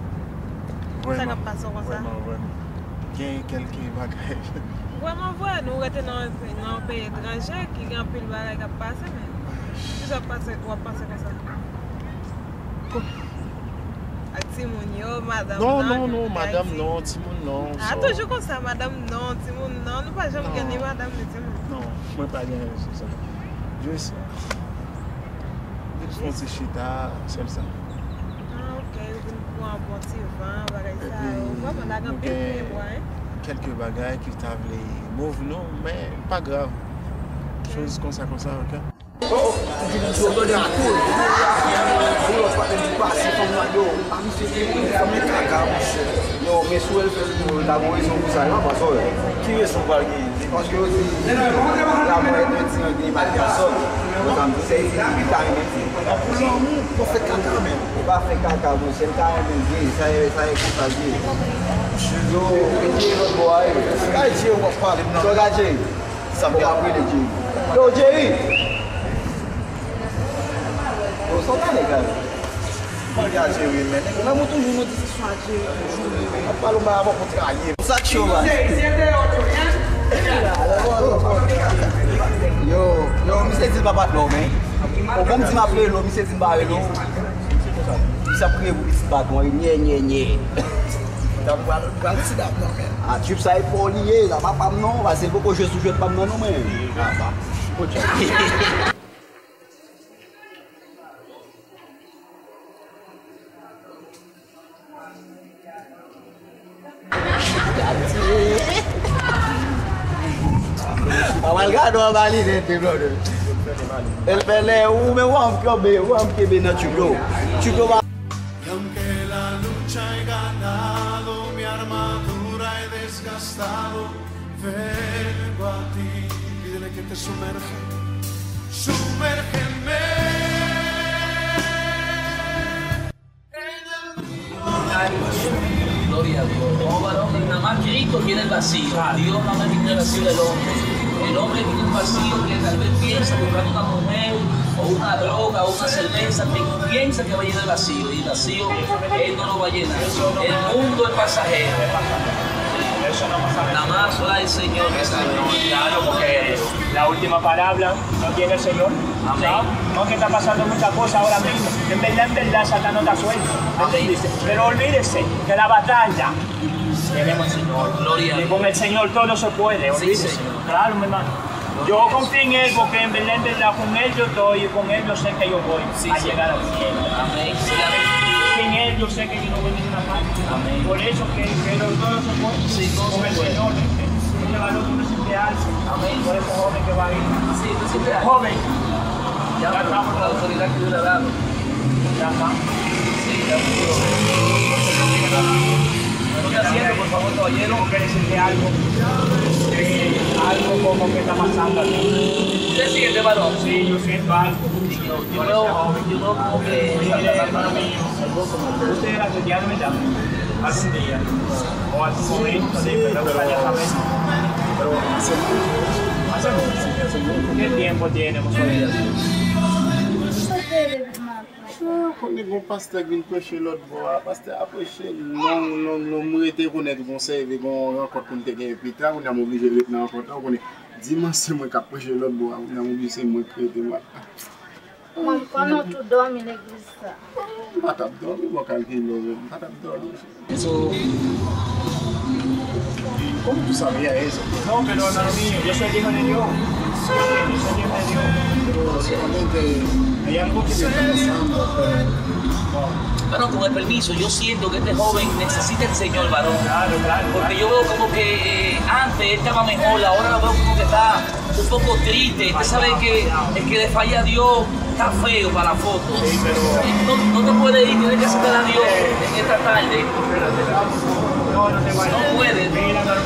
Ça n'a pas ça.
Vraiment. Il y a quelques bagages.
Vraiment, nous sommes dans un pays étranger qui a un peu de bagages qui passent, mais ça passe comme ça. Timoun, madame.
Non, madame, non, Timoun, non.
Ah, toujours comme ça, madame, non, Timoun, non. Nous ne pouvons jamais gagner madame de Timoun.
Non, moi pas bien, c'est ça. Juste. Je pense que c'est ça.
Ah, ok, vous pouvez un bon petit vin, bagaille ça.
Quelques bagailles qui t'avaient les mauvais noms, mais pas grave. Chose comme ça, ok?
Yo, mais sou el fait la moisson pour ça, pas ça. Qui est son bargué? Parce que la moisson de personne. Donc c'est vitamine. Pour faire caca même. Pas faire caca, c'est le cas même ça est contagieux. Yo, petit le boy. Quand Dieu va parler, regarde, ça va appeler le Dieu. Yo, Jerry. Yo, ça va les gars. Regarde, Jerry, mais on a toujours une discussion à Jerry. On parle pas avant pour travailler. Ça chaud là. Yo, monsieur dit pas non mais. Comme tu m'appelles là, monsieur dit pas non. Il s'appelle vous petit bâton, nye. Ah, tu sais pas lié, là pas non, c'est beaucoup je suis pas non mais. Ah bah. Amalgado a bali dentro, brother. El pele me wam que be na chulo. Chulo va.
Y aunque la lucha he ganado, mi armadura he desgastado, vengo a ti, pídele que te sumerja, sumérgeme.
Gloria a Dios. No, varón, nada más Cristo tiene el vacío. Dios nada más tiene el vacío del hombre. El hombre tiene un vacío que tal vez piensa buscar una mujer o una droga o una cerveza, que piensa que va a llenar el vacío. Y el vacío él no lo va a llenar. El mundo es pasajero. Nada más sola el Señor que está.
Claro, porque la última palabra no tiene el Señor. Amén. No, que está pasando muchas cosas ahora mismo. En verdad, Satán no está suelto. Pero olvídese que la batalla tenemos al Señor.
Gloria a Dios.
Y con el Señor todo se puede, olvídese.
Sí,
claro, mi hermano. Yo confío en Él porque en verdad con Él yo estoy y con Él yo sé que yo voy a llegar al cielo.
Amén.
Sin Él yo sé que yo no voy a ninguna parte. Amén. Por eso que todo se puede.
Sí, todo
con el
se puede.
Señor. Un valor que uno siempre alza.
Amén.
Por ese joven que va a ir.
Sí, tú siempre alza.
Joven.
Ya estamos con la autoridad que Dios le ha dado.
Ya está.
Sí, ya ¿qué está haciendo, por favor, caballero?
Tengo que decirte algo. Algo como que está pasando aquí.
¿Usted siente, varón?
Sí, yo siento algo.
Yo veo como que...
Mire, hermano mío, usted era cristiano, ¿verdad? Algún día. O algún momento, sí, pero vaya a saber. Pero hace mucho. ¿Qué tiempo tiene vosotros?
Kon ne gon pasteur vin prêcher l'autre bois, pasteur a prêché non mérité connaître gon serve gon rencontre pour te gagner plus tard, on a obligé de dans rencontre, on est dimanche c'est moi qui a prêché l'autre bois, on a obligé c'est moi qui moi.
Maman, quand tu dors à l'église ça.
Pas tap dormi, moi calculer, pas tap dormi.
So
¿Cómo tú sabías eso?
No, pero hermano mío, yo soy hijo de Dios. Yo soy hijo de Dios.
Pero realmente hay algo que se está pasando, pero...
Bueno, con el permiso, yo siento que este joven necesita el Señor, varón.
Claro.
Porque yo veo como que antes él estaba mejor, ahora lo veo como que está un poco triste. Usted sabe que el que le falla a Dios está feo para la foto.
Sí, pero...
No te puede ir, tienes que aceptar a Dios en esta tarde.
No te vayas.
No puedes.
Mira, hermano,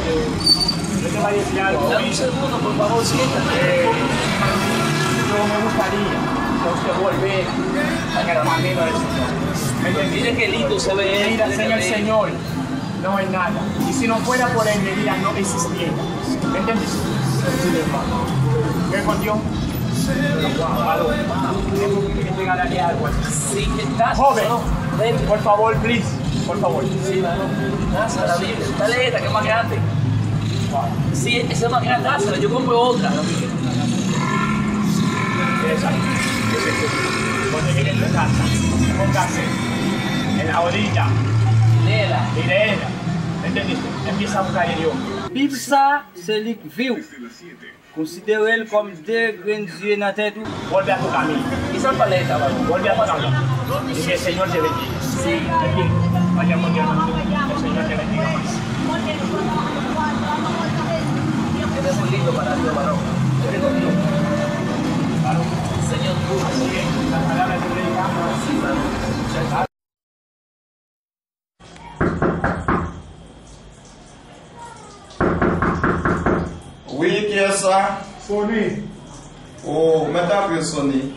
yo te voy a decir algo.
Dame un segundo, por favor, siéntate.
Yo me gustaría que usted volviera en el camino del Señor.
Mire qué lindo se ve él.
Mira, sin el Señor no hay nada. Y si no fuera por él, mi vida no existiera. ¿Me entiendes? Sí, hermano. ¿Qué con Dios? Tengo que regalarle algo.
Sí, está.
Joven, por favor, please. Por favor.
Sí, varón. Dásela la Biblia. Dale esta que es más grande. Sí, esa es más grande. Dásela. Yo compro otra.
Esa. Cuando llegue en tu casa, póngase en la orilla.
Léela.
Y léela. ¿Entendiste? Empieza a buscar a Dios.
Bib sa, c'est lui qui vit. Considérez-le comme deux grains d'yeux dans la tête.
Vuelve a tu camino.
Esa paleta, varón.
Vuelve a tu camino. Y que el Señor te bendiga.
Sí.
Vaya con Dios. El Señor te bendiga más.
Eres muy lindo para Dios, varón. Eres con Dios. Señor, tú.
La palabra te bendiga.
Sí, varón.
Oui, qui est ça?
Sony.
Oh, mais t'as pris Sony.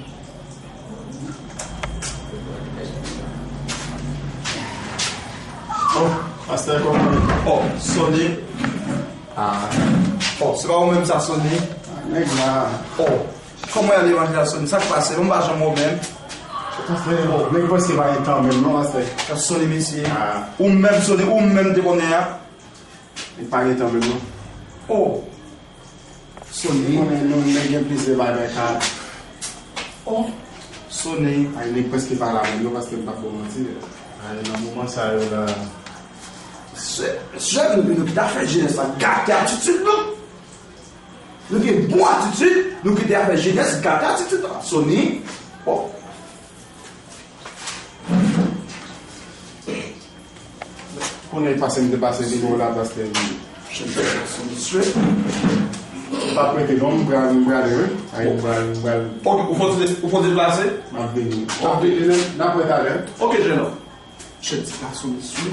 Oh, pasteur, comment?
Oh, Sony. Ah. Oh, c'est pas vous-même ça, Sony?
Mec, là.
Oh, comment elle est l'évangile à Sony? Ça qui passe, on va jamais moi-même.
Pasteur, mec, parce qu'il va y temps même, non, pasteur?
Sony, monsieur. Ou même Sony, ou même te connais.
Il parle temps même, non?
Oh. Sony.
Non, mais plus de bagage.
Oh. Sony.
Il est presque pas là, mais non, parce qu'il ne pas mentir. Dans le moment, ça arrive là.
J'aime nous qui t'a fait jeunesse, gâter attitude, non? Nous qui bon attitude, nous qui t'a fait jeunesse, gâter attitude. Sony. Oh.
On est passé de passer le niveau là parce que
je ne sais pas.
Pas prêté comme bras.
Ok, vous faut déplacer? Ok, je l'ai. Je dis pas son monsieur.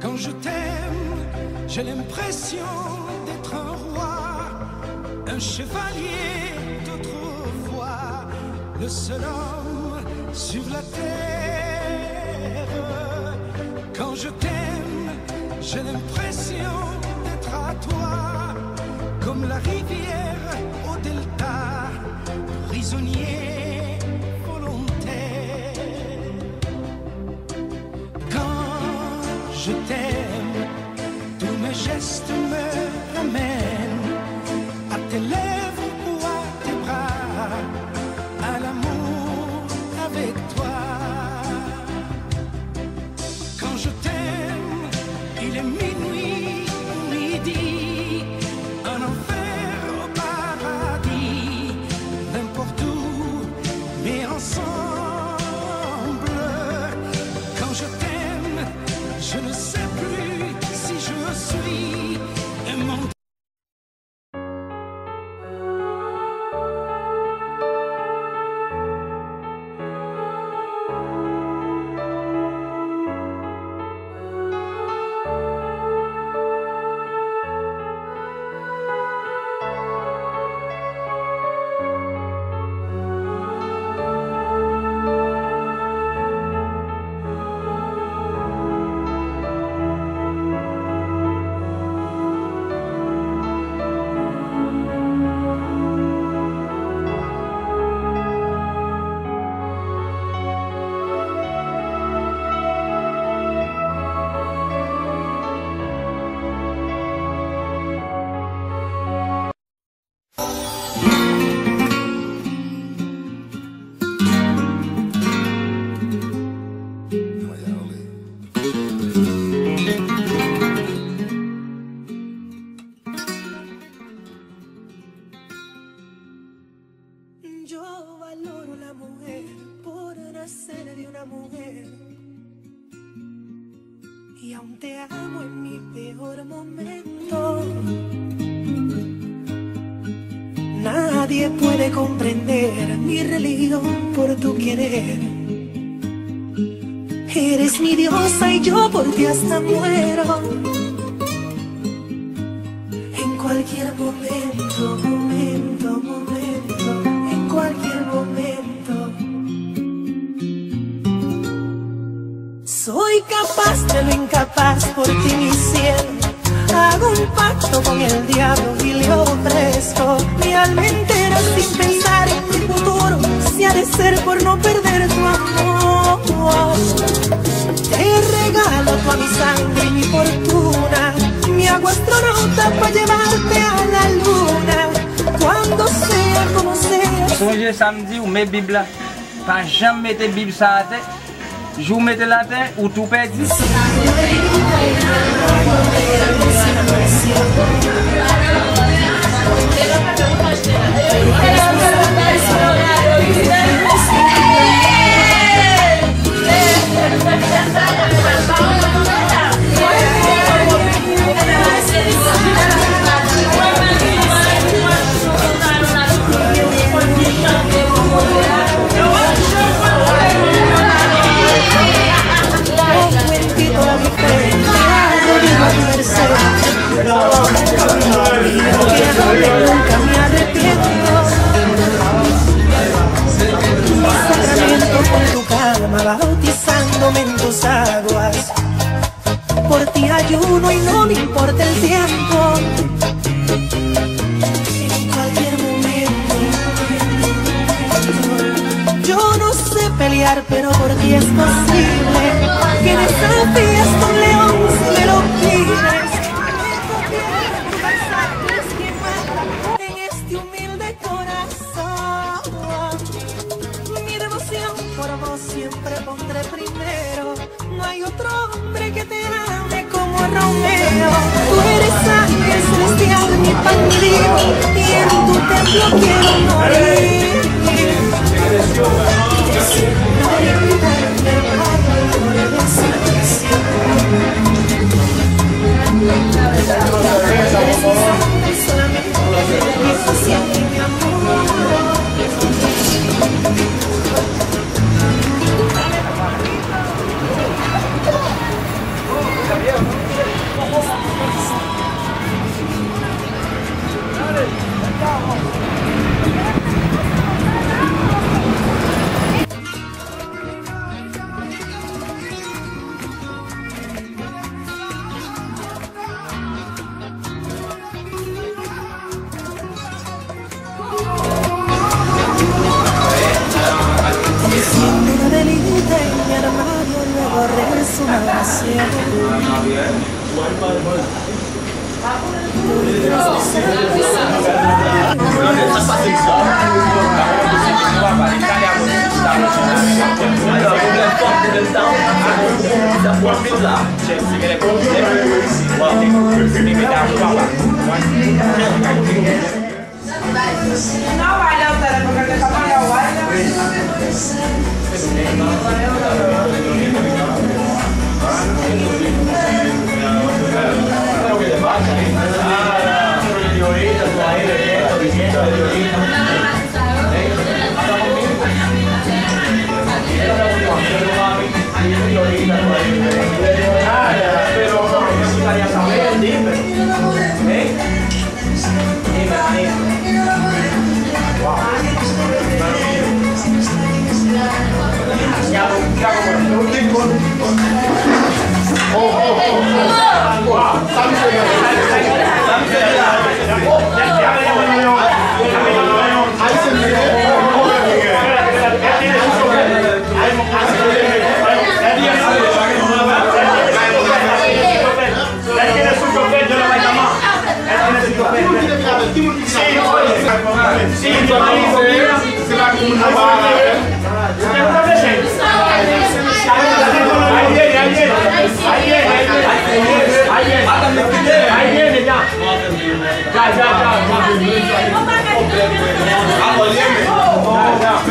Quand je t'aime, j'ai l'impression d'être un roi, un chevalier d'autrefois, le seul homme sur la terre. Quand je t'aime, j'ai l'impression d'être à toi, comme la rivière au delta, prisonnier volontaire. Quand je t'aime, tous mes gestes me ramènent à tes lèvres ou à tes bras, à l'amour avec toi. Quand je t'aime, il est minuit ou midi, un enfer au paradis, n'importe où, mais ensemble. Quand je t'aime, je ne sais plus
Yo valoro la mujer por nacer de una mujer. Y aún te amo en mi peor momento. Nadie puede comprender mi religión por tu querer. Eres mi diosa y yo por ti hasta muero. En cualquier momento, en cualquier momento. Soy capaz de lo incapaz por ti, mi cielo. Hago un pacto con el diablo y le ofrezco mi alma entera sin pensar en mi futuro. Si ha de ser por no perder tu amor, te regalo toda mi sangre y mi fortuna, mi agua astronauta para llevarte a la luna. Cuando sea como sea.
Songe samedi ou met Bible là. Pas jamais mettre Bible ça à terre. Jou mettez la terre ou tout perdu.
Nunca me arrepiento. Sacramento con tu calma, bautizándome en tus aguas. Por ti ayuno y no me importa el tiempo. En cualquier momento. Yo no sé pelear, pero por ti es posible que desafíes con león si me lo pides. Siempre pondré primero. No hay otro hombre que te ame como Romeo. Tú eres ángel celestial, mi pan mi Dios, y en tu templo quiero morir. Solamente mi amor.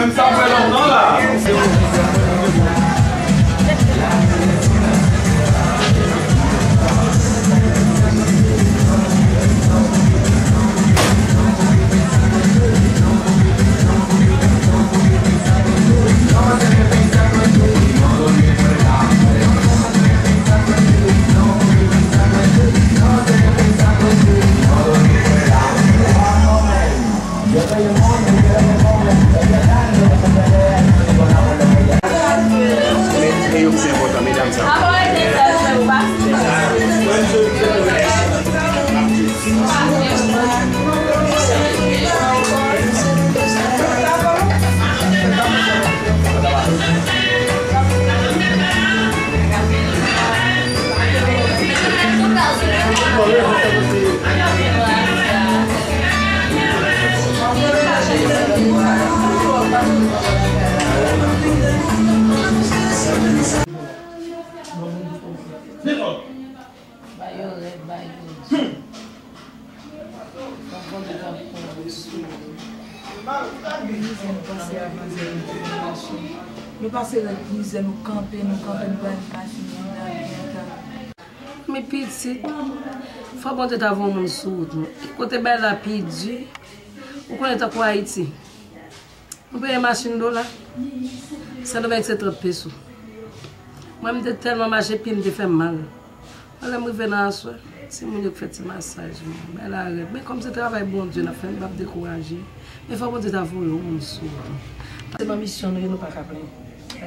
même ça fait longtemps là.
Nous passons la l'église, nous camper, nous
mes petites, il faut que tu aies mon soute. Côté belle la pidi, vous connaissez quoi Haïti? Vous payez une machine là, ça doit être 30 pesos. Moi, je suis tellement marché puis je me fais mal. Je vais venir à soi, c'est moi qui fais ce massage. Mais comme ce travail bon Dieu, je ne vais pas me décourager. Mais il faut que tu aies mon soute. C'est ma mission, nous ne pas capable.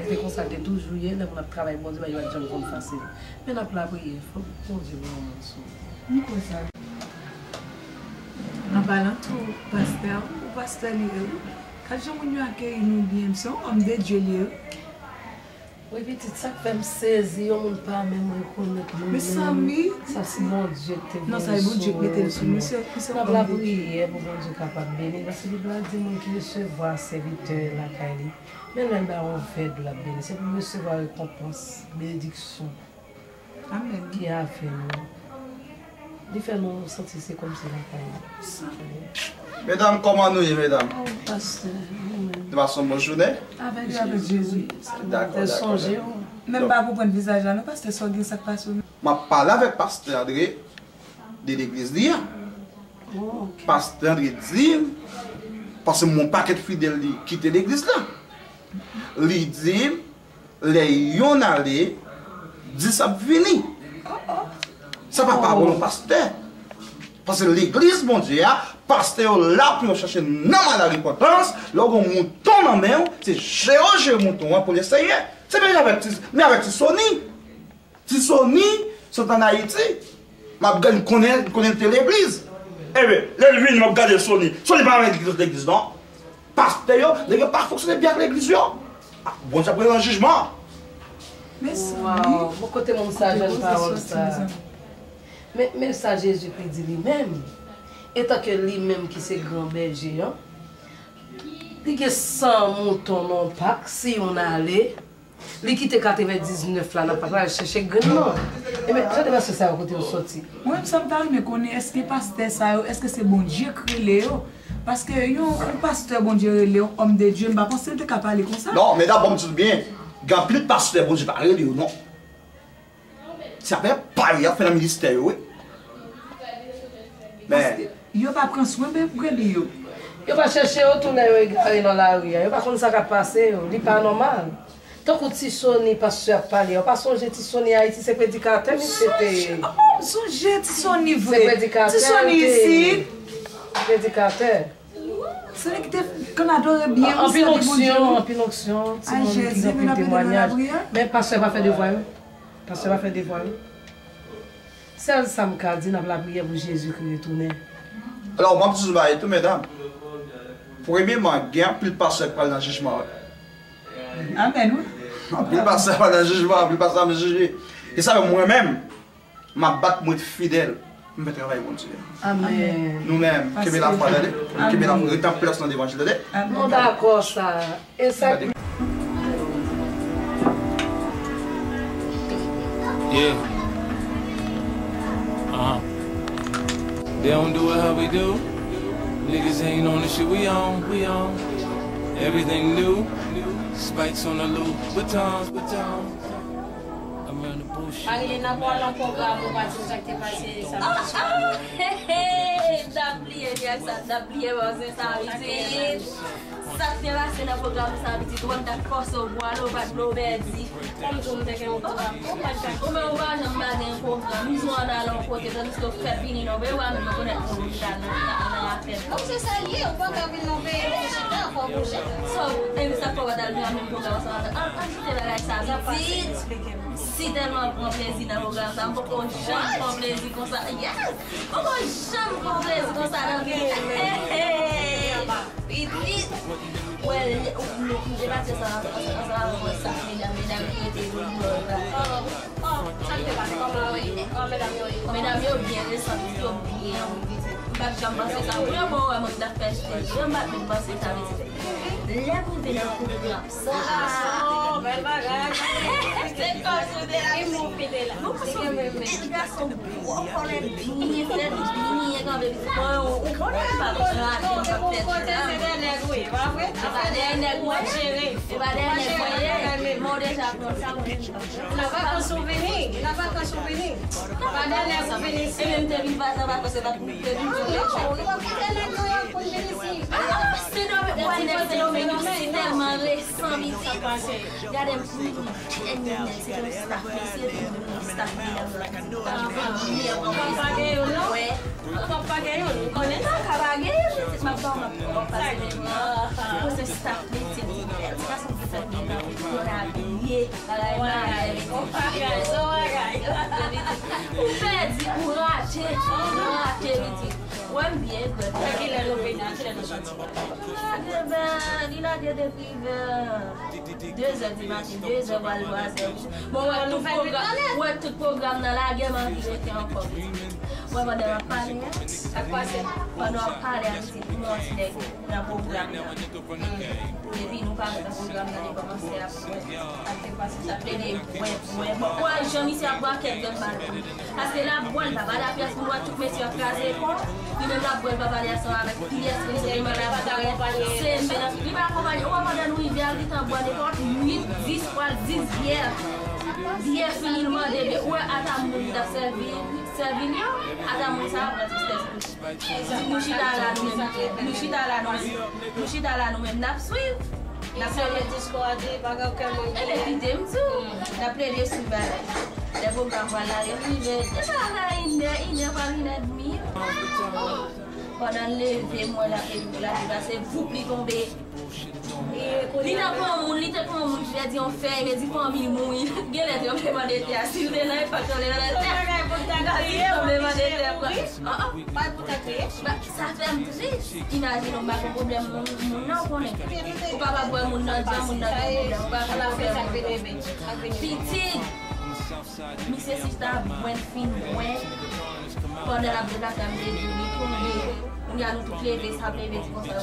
Je constate 12 juillet, nous travaillons bon Dieu, je vais dire comme facile. Mais nous avons la prière, il faut que Dieu mon soute.
Pourquoi ça? En parlant tout, pasteur Léo, quand je me accueille nous bien, c'est un homme de Dieu Léo.
Oui, petit, ça fait me saisir, on ne peut pas même reconnaître.
Mais ça, oui.
Ça, c'est mon Dieu.
Non, ça, c'est mon Dieu qui était sur nous.
On a la prière pour mon Dieu capable de bénir. Parce que le doit dire qu'il recevoir serviteur la Kali. Mais même on fait de la bénédiction. C'est pour recevoir récompense, bénédiction.
Amen.
Qui a fait nous. Il fait nous sentir c'est comme ça la Kali.
Mesdames, comment nous y mesdames?
Oh, pasteur.
De façon bonne journée?
Avec Jésus.
D'accord.
Même pas pour prendre le visage là, non, pasteur, ça dit ça passe.
Je parle avec pasteur André de l'église d'hier. Pasteur André dit, parce que mon paquet de fidèles quitte l'église là. Il dit, les yon allés, dit ça fini. Ça va pas bon pasteur. Parce que l'église, mon Dieu, pasteur là pour chercher non la repentance, lorsqu'on mouton en main, c'est Géorge mouton pour l'essayer. C'est bien avec Sony. Si Sony sont en Haïti, je connais l'église. Eh bien, les lui, je regarde Sony. Sony pas avec l'église, non? Pasteur, il n'a pas fonctionné bien avec l'église. Bon, ça prend un jugement.
Mais ça,
wow. Mon côté, mon message, je parle ça. Mais ça, Jésus-Christ dit lui-même. Étant que lui-même qui c'est grand berger, il y a 100 moutons non pas, si on allait, il quitte 99 là, n'a pas chercher grand. Mais je devais se ça à côté de sortir.
Moi, ça me parle, mais connais, est-ce que pasteur ça, est-ce que c'est bon Dieu qui Léo? Parce que un pasteur bon Dieu Léo, homme de Dieu, je ne pense pas que tu parler comme ça.
Non, mais d'abord, je dis bien, il y a plus de pasteur bon Dieu parler Léo, non. Ça fait pas, il a fait le ministère, oui. Mais.
Il n'a pas pris soin, mais pourquoi Léo?
Il va chercher retourner regarder dans la rue. Il va pas connaître ça qui a passé. C'est pas normal. Tant que tu sonnes, pasteur parler, pas songer tu sonnes Haïti, c'est prédicateur, mais c'était.
Oh, songer tu sonnes vrai.
C'est prédicateur.
Tu sonnes ici.
Prédicateur.
C'est vrai qu'on adore bien.
En pinoction, en pinoction.
Ah, Jésus, mais on
témoignage. Mais pasteur va faire des voix. Pasteur va faire des voix. C'est ça me dit dans la prière pour Jésus qui retourne.
Alors, moi, je vais tout, mesdames. Premièrement, il y a plus de pasteur qui parle dans le jugement.
Amen.
Plus de pasteur qui parle dans le jugement, plus de pasteur qui me juger. Et ça, moi-même, je vais être fidèle. Je vais travailler pour Dieu.
Amen.
Nous-mêmes, qui sommes la foi d'aller, qui sommes la rétemplation dans l'évangile d'aller.
Non, d'accord, ça. Et ça.
Yeah. They don't do it how we do. Niggas ain't on the shit we on. Everything new, spikes on the loop, batons. I'm around the bullshit.
Marie n'a pas le programme pour partir ça qui est passé ça. D'aplier bien ça, d'aplier ça vite. Ça fait passer dans le programme ça vite. On t'a forcé au bois, on va bloberdi. Comme je me dis que on va jamais baguer un programme. Nous on a l'on côté dans ce que fait venir on va même connaître dans la fête.
Comme c'est ça lié, on va pas venir pour bouger.
So, et ça faut dans le même programme ça. Ajouter la ça vite. Si tellement prend plaisir dans le programme, ça me prend jamais prend plaisir comme ça. Yes! On va jamais prendre plaisir comme ça dans le vite. Ouais, j'ai battu ça ensemble, ça, mesdames, qui étaient venus. Ça ne fait pas comme mesdames, bien, les sentis bien. Je ne sais pas ça. Vraiment, on m'a fait ça. Je ne sais pas ça. Là, vous venez dans le programme. Ça, oh, belle bagage. C'est quoi ce délai? Ils m'ont fait là. Non, parce que les gars sont beaux, on les bien, quand même. On connaît pas le travail. On peut c'est des nègres, oui. Pas vrai? C'est des nègres gérés. C'est pas des nègres. Moi, déjà, pour ça, on n'a pas qu'un souvenir. On n'a pas qu'un souvenir. Pas des nègres souvenirs. Et même tes vies, ça va passer par nous. C'est tellement récent, regardez, ouais, bien, il est le ménage, il est le chantier. Il a des filles 2h du matin, 2h à l'oiseau. Bon, ouais, tout programme dans la gamme en ville était encore. Ouais, madame a parlé. À quoi c'est? Pendant à parler avec nous, on s'est dans le programme. Et puis, nous parlons de programme, on a commencé à faire des points. Pourquoi Jean-Michel a boire quelqu'un par là? Parce que la boîte, là, la pièce pour moi, tout monsieur a crasé contre. Il même la boîte, papa, il a avec qui est-ce que c'est il va accompagner. On va dans nous, il vient vite en bois de porte, 8, 10 fois 10 bières. Bière finalement, ouais, à ta moule de servir, à ta moule, ça va être nous chita là, nous-mêmes, nous suivre. La première disco a dit, pas aucun monde. Elle est vidée, la playlist sur les programmes, voilà, il est pas inadmis. Pendant le moi la c'est vous qui tombez. Il n'a pas un monde, il n'a pas un monde, je vais dire on fait, il dit pas un mille mouille. Il a dit on peut demander s'il est là, il faut qu'on les pas pour t'accueillir. Ça fait un triste. Imagine, on va avoir un problème, on connaît. On va pas boire mon nom, on va pas faire ça. Petit. Monsieur, si tu as un film, pendant la blague, on a nous toutes les vis, ça plaît, on va ça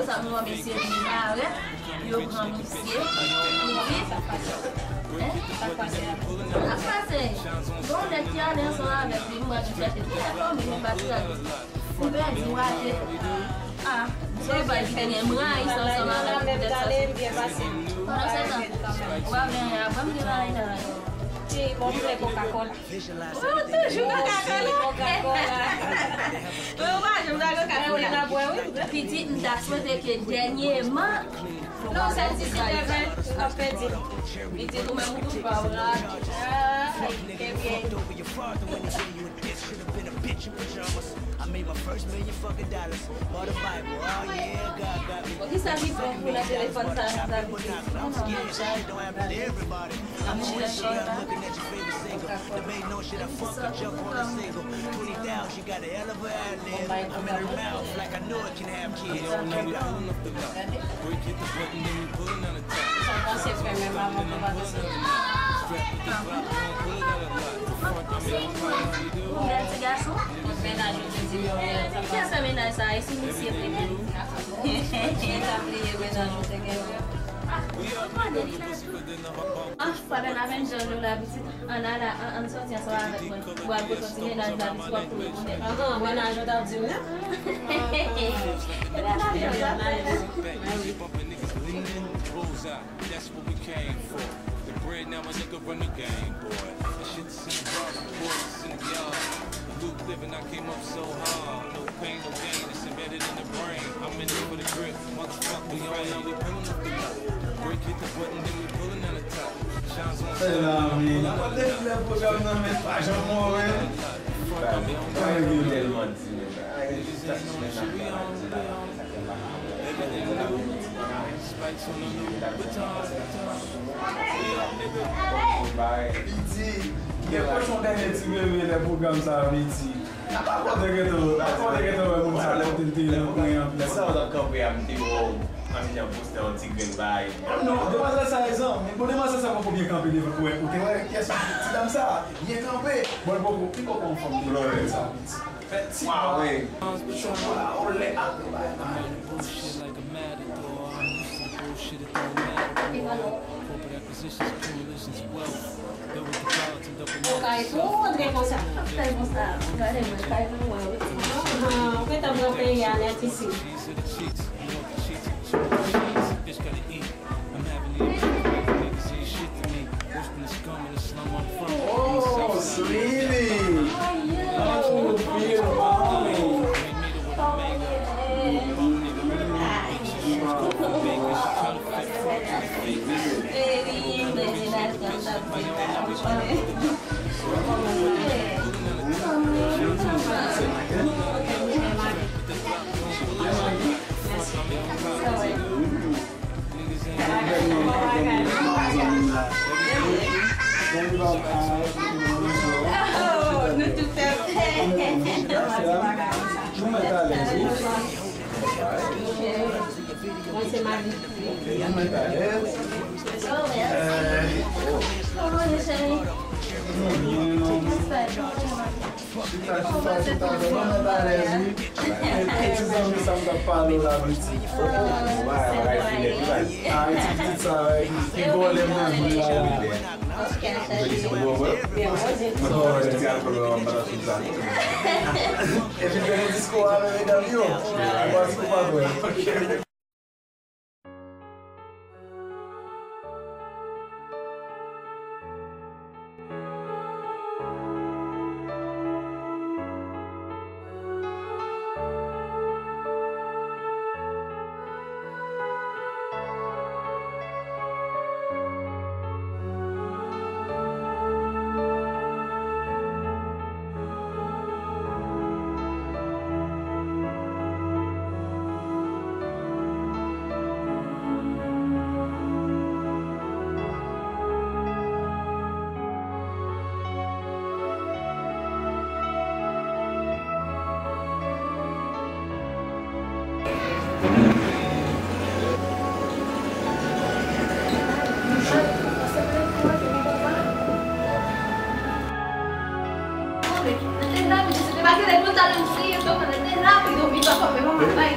ça nous monsieur il prend monsieur ça passe bon les qui allaient ensemble avec lui moi je fais tout mais pas tout on va dire ah c'est pas qu'il y a moi ils sont ensemble avec des bien passé on va venir avant de là bon, c'est Coca-Cola. Toujours Coca-Cola. Je Coca-Cola. Petit, nous avons souhaité que dernièrement. Non, c'est dit que un petit. Il dit nous-mêmes, nous ne parlons pas. I made my first $1 million fucking dollars. Bought a Bible. Oh yeah, God got me. What ça dit pour la téléphone ça? I'm scared shit don't happen to everybody. I'm on shit, I'm looking at your favorite single. The main no shit, I fuck a jump on a single. 20,000, she got a hell of a ad-lib. I'm in her mouth like I know it can have kids. Você foi mesmo a mão pra você. Grande garçom. Ménage de que essa ménage aí se inicia primeiro. Tá primeiro ménage de guerra. Ah, para na vengeance la visite. Ana la en sortir ça avec moi. Ou à continuer dans la visite pour tout le monde. Encore ménage dans du là.
That's what we came for. The bread, now a nigga run the game, boy. That shit's in the bar, boys in the yard. Luke living, I came up so hard. No pain, no gain, it's embedded in the brain. I'm in it for the grip. Motherfucker, we all know we pulling up the top. Break, hit the button, then we pulling on the top. Shines on
Sei lá, menina. Mas deixa eu pegar na mensagem, amor, hein? Vai vir dele, mano.
Spikes on the loop, batons.
Biti, depois não tem esse bebê, né? Programa sabe, Biti. Quando é que tu vai começar a tentar ganhar?
Essa da campanha a minha posta é um tigre vai.
Não, depois dessa razão, não podemos acessar para poder campear livre com ele, porque é que é só se dançar, e é campear, bora pouco, fica com fome, sabe? Wow, hein?
Shit, it don't matter. Corporate acquisitions, coalitions, wealth. Go with the cards and double
Cai tudo, que você faz mostrar. Caramba, cai no ar. Não, o que tá bom pegar, né, Tissi?
Bitch gotta eat. I'm having these niggas say shit to me. Worse than the scum in the slum I'm from.
Oh, sweetie! Oh, beautiful!
Vai ser mais difícil.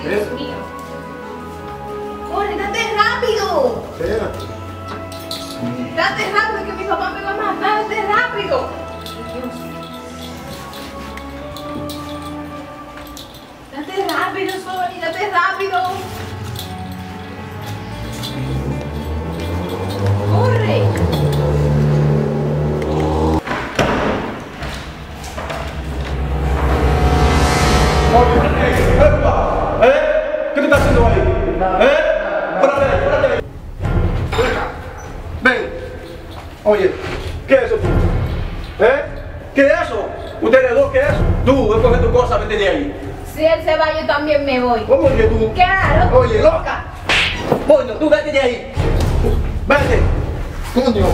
Dios mío. Corre, date rápido. Date rápido que mi papá me va a matar. Date rápido. Dios. Date rápido, Sony, date rápido. Corre.
¿Qué te está haciendo ahí? Párate ahí. Ven. Oye, ¿qué es eso tú? ¿Qué es eso? Ustedes dos, ¿qué es eso? Tú, recoge tu cosa, vete de ahí.
Si él se va, yo también me voy.
¿Cómo que tú?
Claro.
Oye, loca. Coño, tú vete de ahí. Vete. Coño.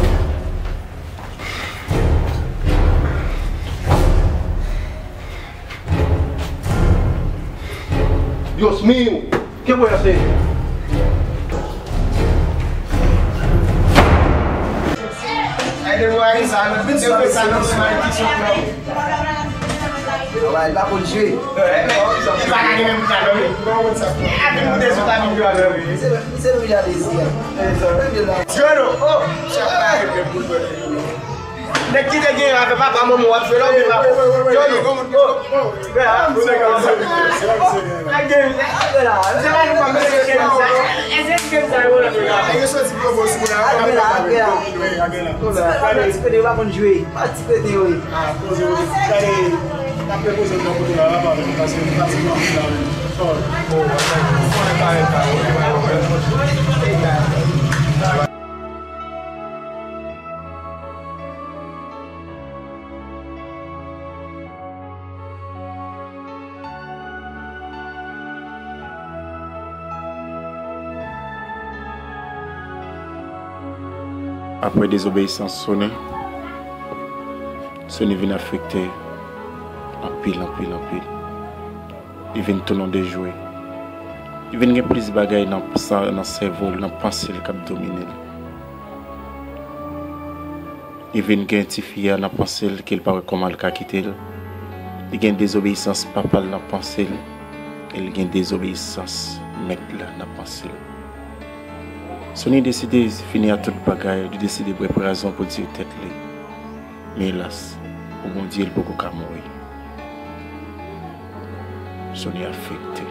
Dios mío, ¿qué voy a hacer?
Vai lá pro dia. Você não já dizia.
Daqui daqui vai para a mamãe, vai lá onde vai. Johnny, como? Você vai
Après désobéissance Sony vient affecter en pile. Il vient tourner des jouets. Il vient plus de bagailles dans le cerveau, dans la pensée qui domine. Il vient identifier dans la pensée qu'il paraît comment le quitter. Il y a une désobéissance papa dans la pensée. Il y a une désobéissance maître dans la pensée. Sony décidé de finir toute bagaille, de décider de préparer raison pour dire tête. Mais hélas, au bon Dieu, il peut pas mourir. Sony affecté.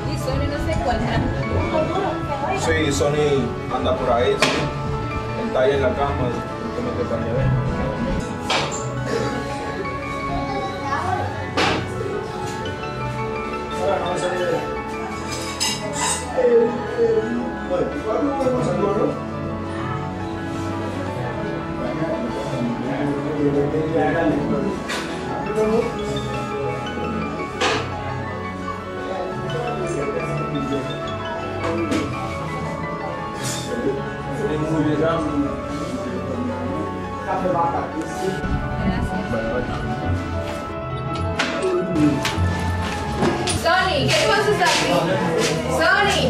Y Sony no sé cuál era.
Sí, Sony anda por ahí, sí. Él está ahí en la cama, que me te para allá.
Sony, ¿qué tú haces aquí? Sony.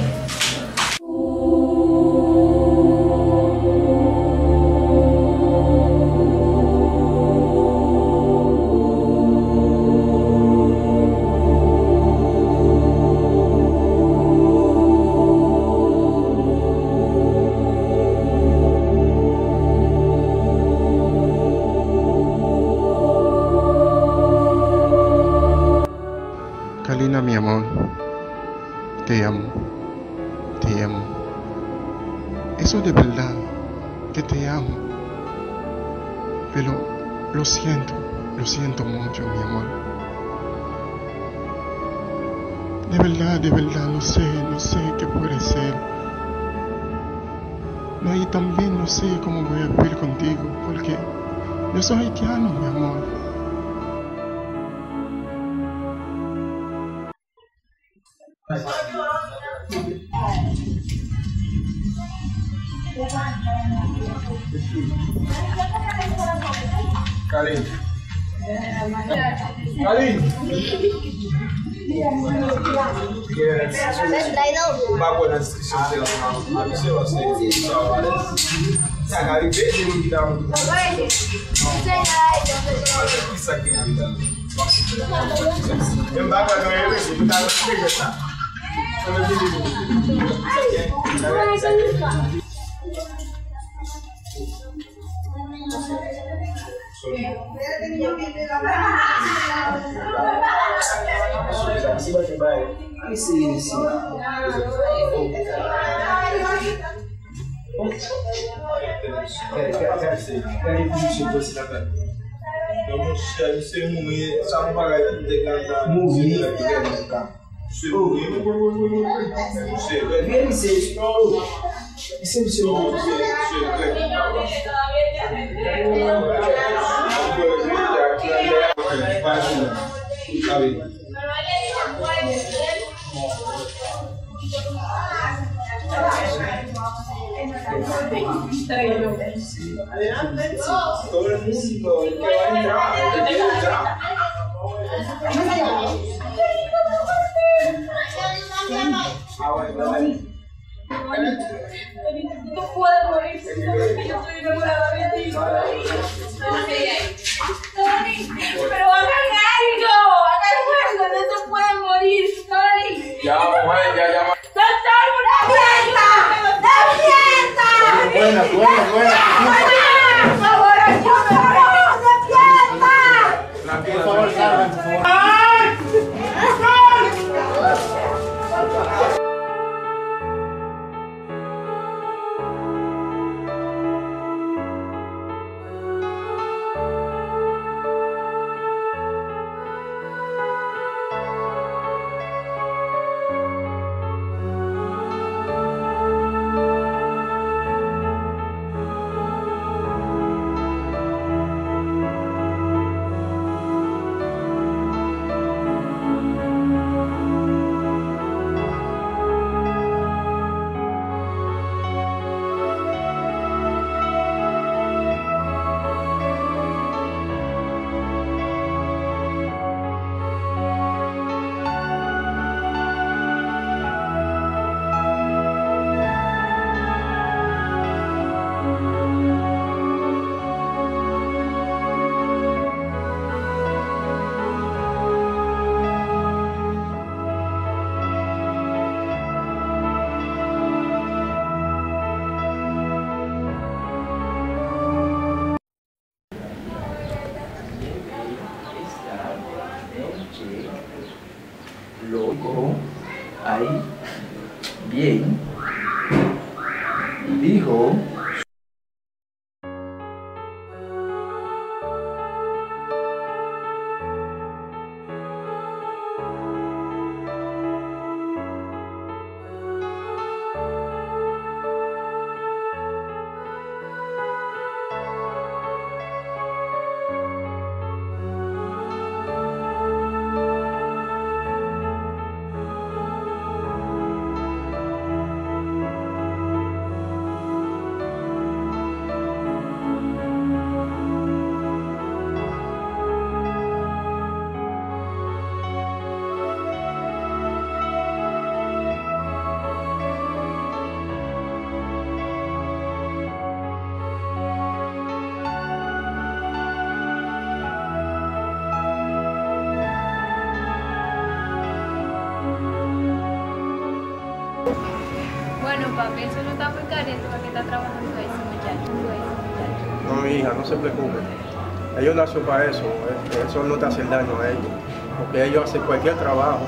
Kalina, mi amor, te amo, te amo. Eso de verdad que te amo. Pero lo siento mucho, mi amor. De verdad, no sé qué puede ser. No, y también no sé cómo voy a vivir contigo, porque yo soy haitiano, mi amor.
Karin. Karin. Bago na description sila sa kasi was sa Karin base yung kita mo. Isa kinabida. Yung bago na yun, kita mo sige sa. Vieni sei
Adelante. Todo el mundo, el que va a entrar, el que quiere entrar.
No puedo morir, yo estoy enamorada de ti. Tony, pero hagan algo, no se puede morir, Tony.
Ya, mujer, ya.
¡Doctor, una fiesta! ¡La fiesta!
Buena.
Por favor, ayúdame, ¡la fiesta!
Por favor, salgan, por favor.
Loco, ahí, bien, dijo.
Bueno, papi, eso no está muy caliente para que está trabajando ese muchacho.
No, mi hija, no se preocupe. Ellos nacen para eso, eso no te hace daño a ellos. Porque ellos hacen cualquier trabajo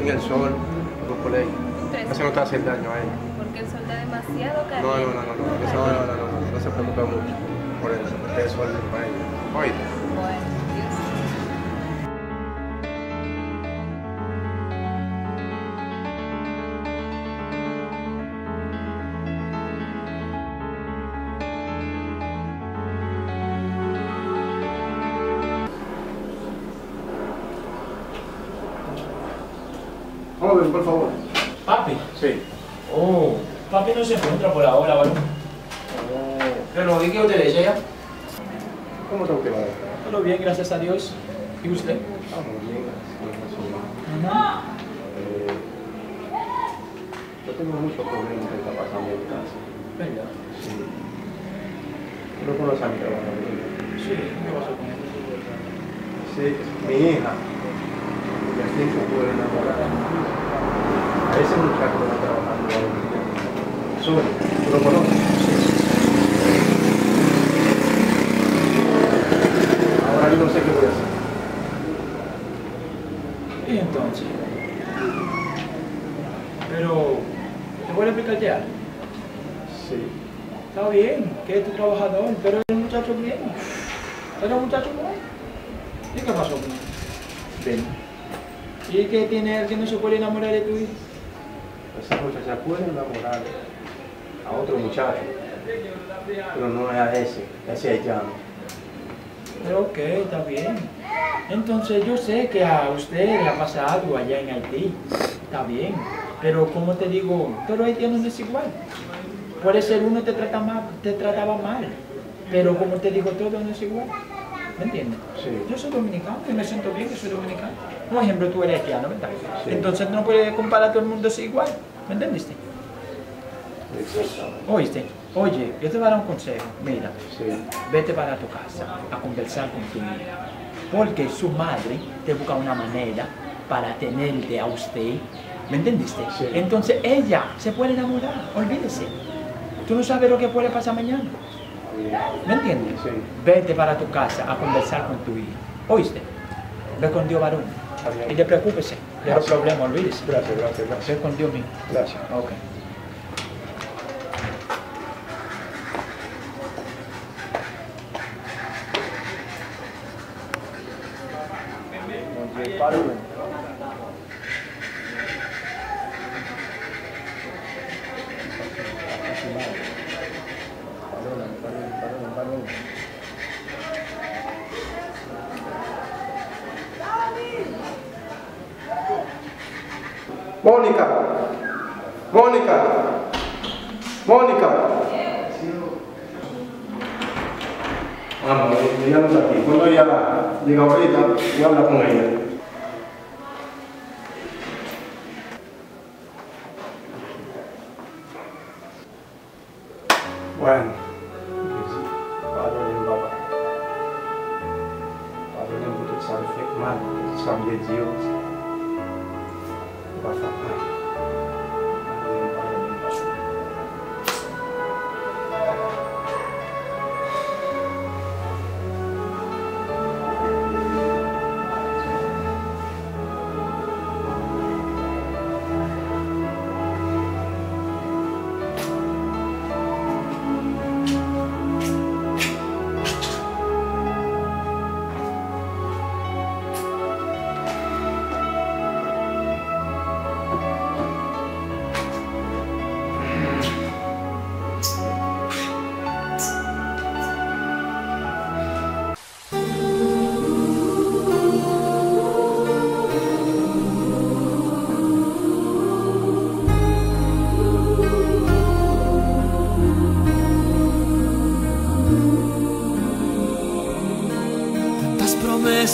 en el sol, en un colegio. Eso no te hace daño a ellos.
Porque el sol está demasiado caliente.
No se preocupe mucho por eso, porque el sol es para ellos. Oíste.
Bueno, Dios.
Joven, por favor.
Papi.
Sí.
Oh, papi no se encuentra por ahora, ¿vale?
Pero, ¿y qué usted le ya?
¿Cómo está usted, madre?
Todo bien, gracias a Dios. ¿Y usted?
Estamos bien, gracias.
Ajá.
Yo tengo muchos problemas que está pasando en casa.
¿Verdad?
Sí. ¿No conoces a mi trabajo?
Sí, ¿qué pasó con él?
Sí, mi hija. Ya siempre puede enamorar a ese muchacho que está trabajando ahora. Solo, ¿tú lo conoces? Ahora yo no sé qué voy a hacer.
¿Y entonces? Pero, ¿te voy a explicar ya?
Sí.
Está bien, que es tu trabajador, pero el muchacho bien. Era un muchacho bueno. ¿Y qué pasó con él?
Ven.
¿Y qué tiene él que no se puede enamorar de tu hija?
Esa muchacha puede enamorar a otro muchacho, pero no a ese haitiano.
Pero ok, está bien. Entonces yo sé que a usted le ha pasado allá en Haití, está bien. Pero como te digo, todo haitiano no es igual. Puede ser uno te trataba mal, pero como te digo, todo no es igual. ¿Me entiendes?
Sí.
Yo soy dominicano y me siento bien que soy dominicano. Por ejemplo, tú eres haitiano, ¿verdad? Sí. Entonces no puedes comparar a todo el mundo así igual. ¿Me entendiste?
Exactamente.
¿Oíste? Oye, yo te voy a dar un consejo. Mira,
Sí.
vete para tu casa a conversar con tu hija. Porque su madre te busca una manera para tenerte a usted. ¿Me entendiste?
Sí.
Entonces ella se puede enamorar, olvídese. Tú no sabes lo que puede pasar mañana. ¿Me entiendes?
Sí.
Vete para tu casa a conversar con tu hija. ¿Oíste? Ve con Dios, varón. Y le preocúpese de los problemas, olvídese.
Gracias, gracias, gracias.
Ve con Dios mío.
Gracias.
Ok.
Mónica, Mónica, Mónica. Vamos, ella no está aquí. Cuando ella llega ahorita, voy a hablar con ella. Bueno, pardonne papa. Pardonne pour tout ça, le fait mal, ça me dit aussi. Pas ça.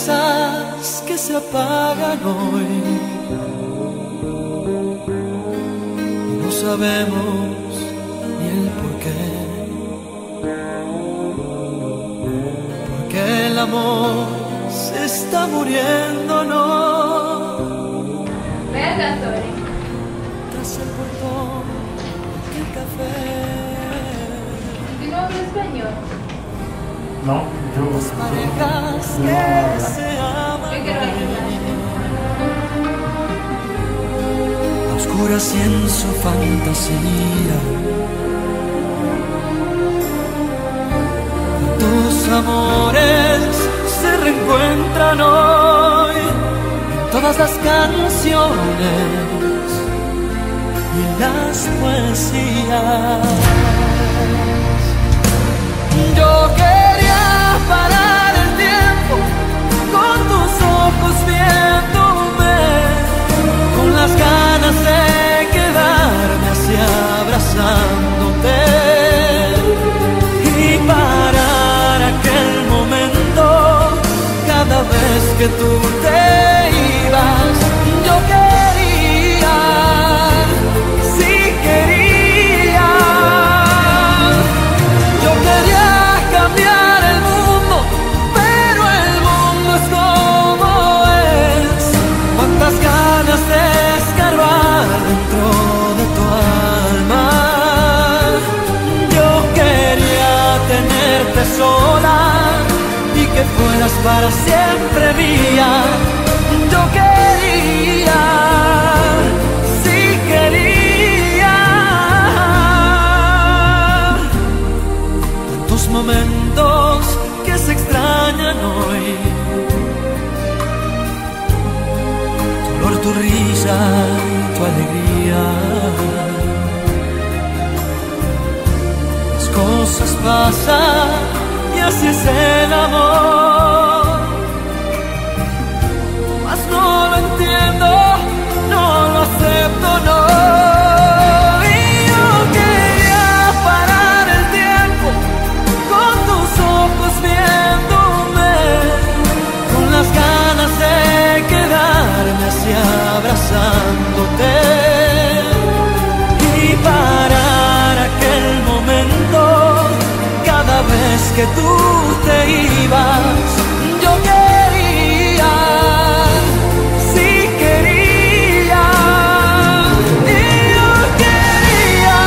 Promesas que se apagan hoy y no sabemos ni el porqué, porque el amor se está muriendo, no.
Venga, Tori.
Tras el portón del café.
¿Tú no hablas español?
No, yo
Las parejas que se aman
Yo quiero
a oscuras y en su fantasía. Tus amores se reencuentran hoy en todas las canciones y en las poesías. Yo quería parar el tiempo con tus ojos viéndome, con las ganas de quedarme así abrazándote y parar aquel momento cada vez que tú te ibas. Yo quería, sí quería, yo quería cambiar el mundo, pero el mundo es como es. Cuántas ganas de escarbar dentro de tu alma. Yo quería tenerte sola y que fueras para siempre mía. Yo quería, sí quería. Tantos momentos que se extrañan hoy, risa y tu alegría. Las cosas pasan y así es el amor. Mas no lo entiendo, no lo acepto, no. Y yo quería parar el tiempo con tus ojos viéndome, con las ganas de quedarme así abrazándote y parar aquel momento cada vez que tú te ibas. Yo quería, sí quería, y yo quería,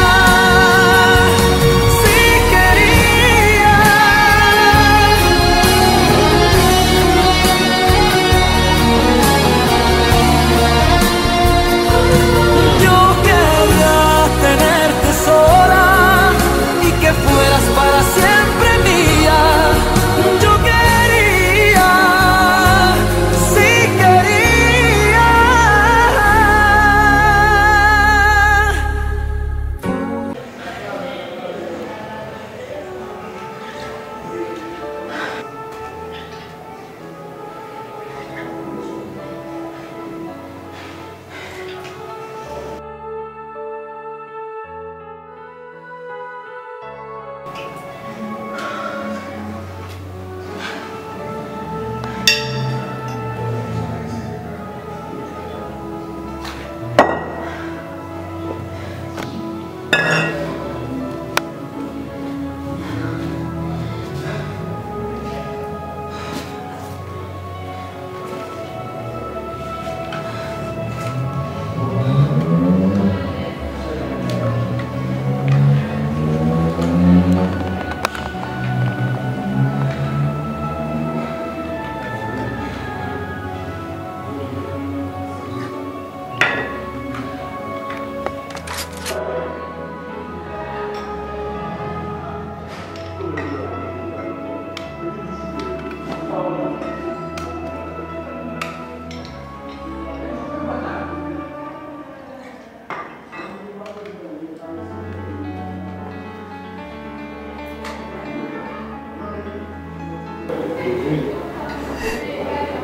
sí quería. Yo quería tenerte sola y que fueras para siempre mía. Yo quería, sí quería.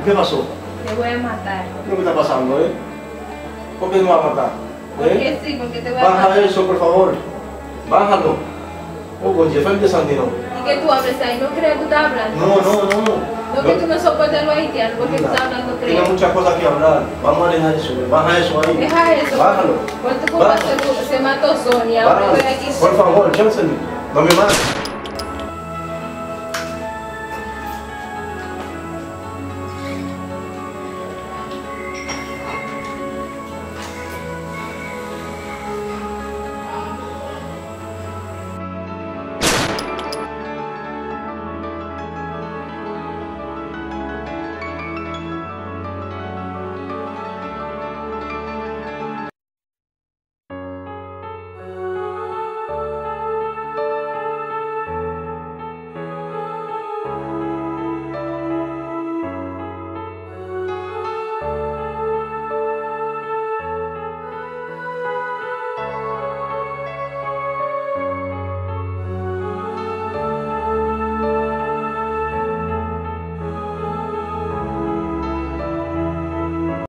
¿Qué pasó?
Te voy a matar.
¿Qué está pasando, eh? ¿Por qué me va a matar?
Porque sí, porque te voy a
Baja
matar.
eso, por favor. Bájalo. Oh, con Jeffrey de Sandino.
¿Y que tú hables ahí? ¿No crees que tú estás hablando?
No.
No que tú no soportas los haitianos, porque tú estás hablando,
Tiene
creo.
muchas cosas que hablar. Vamos a dejar eso. Baja eso ahí.
Deja eso.
Bájalo.
¿Cuánto culpa se mató Sonia? Ahora
Bájalo.
estoy aquí.
Por favor, Johnson. No me mates.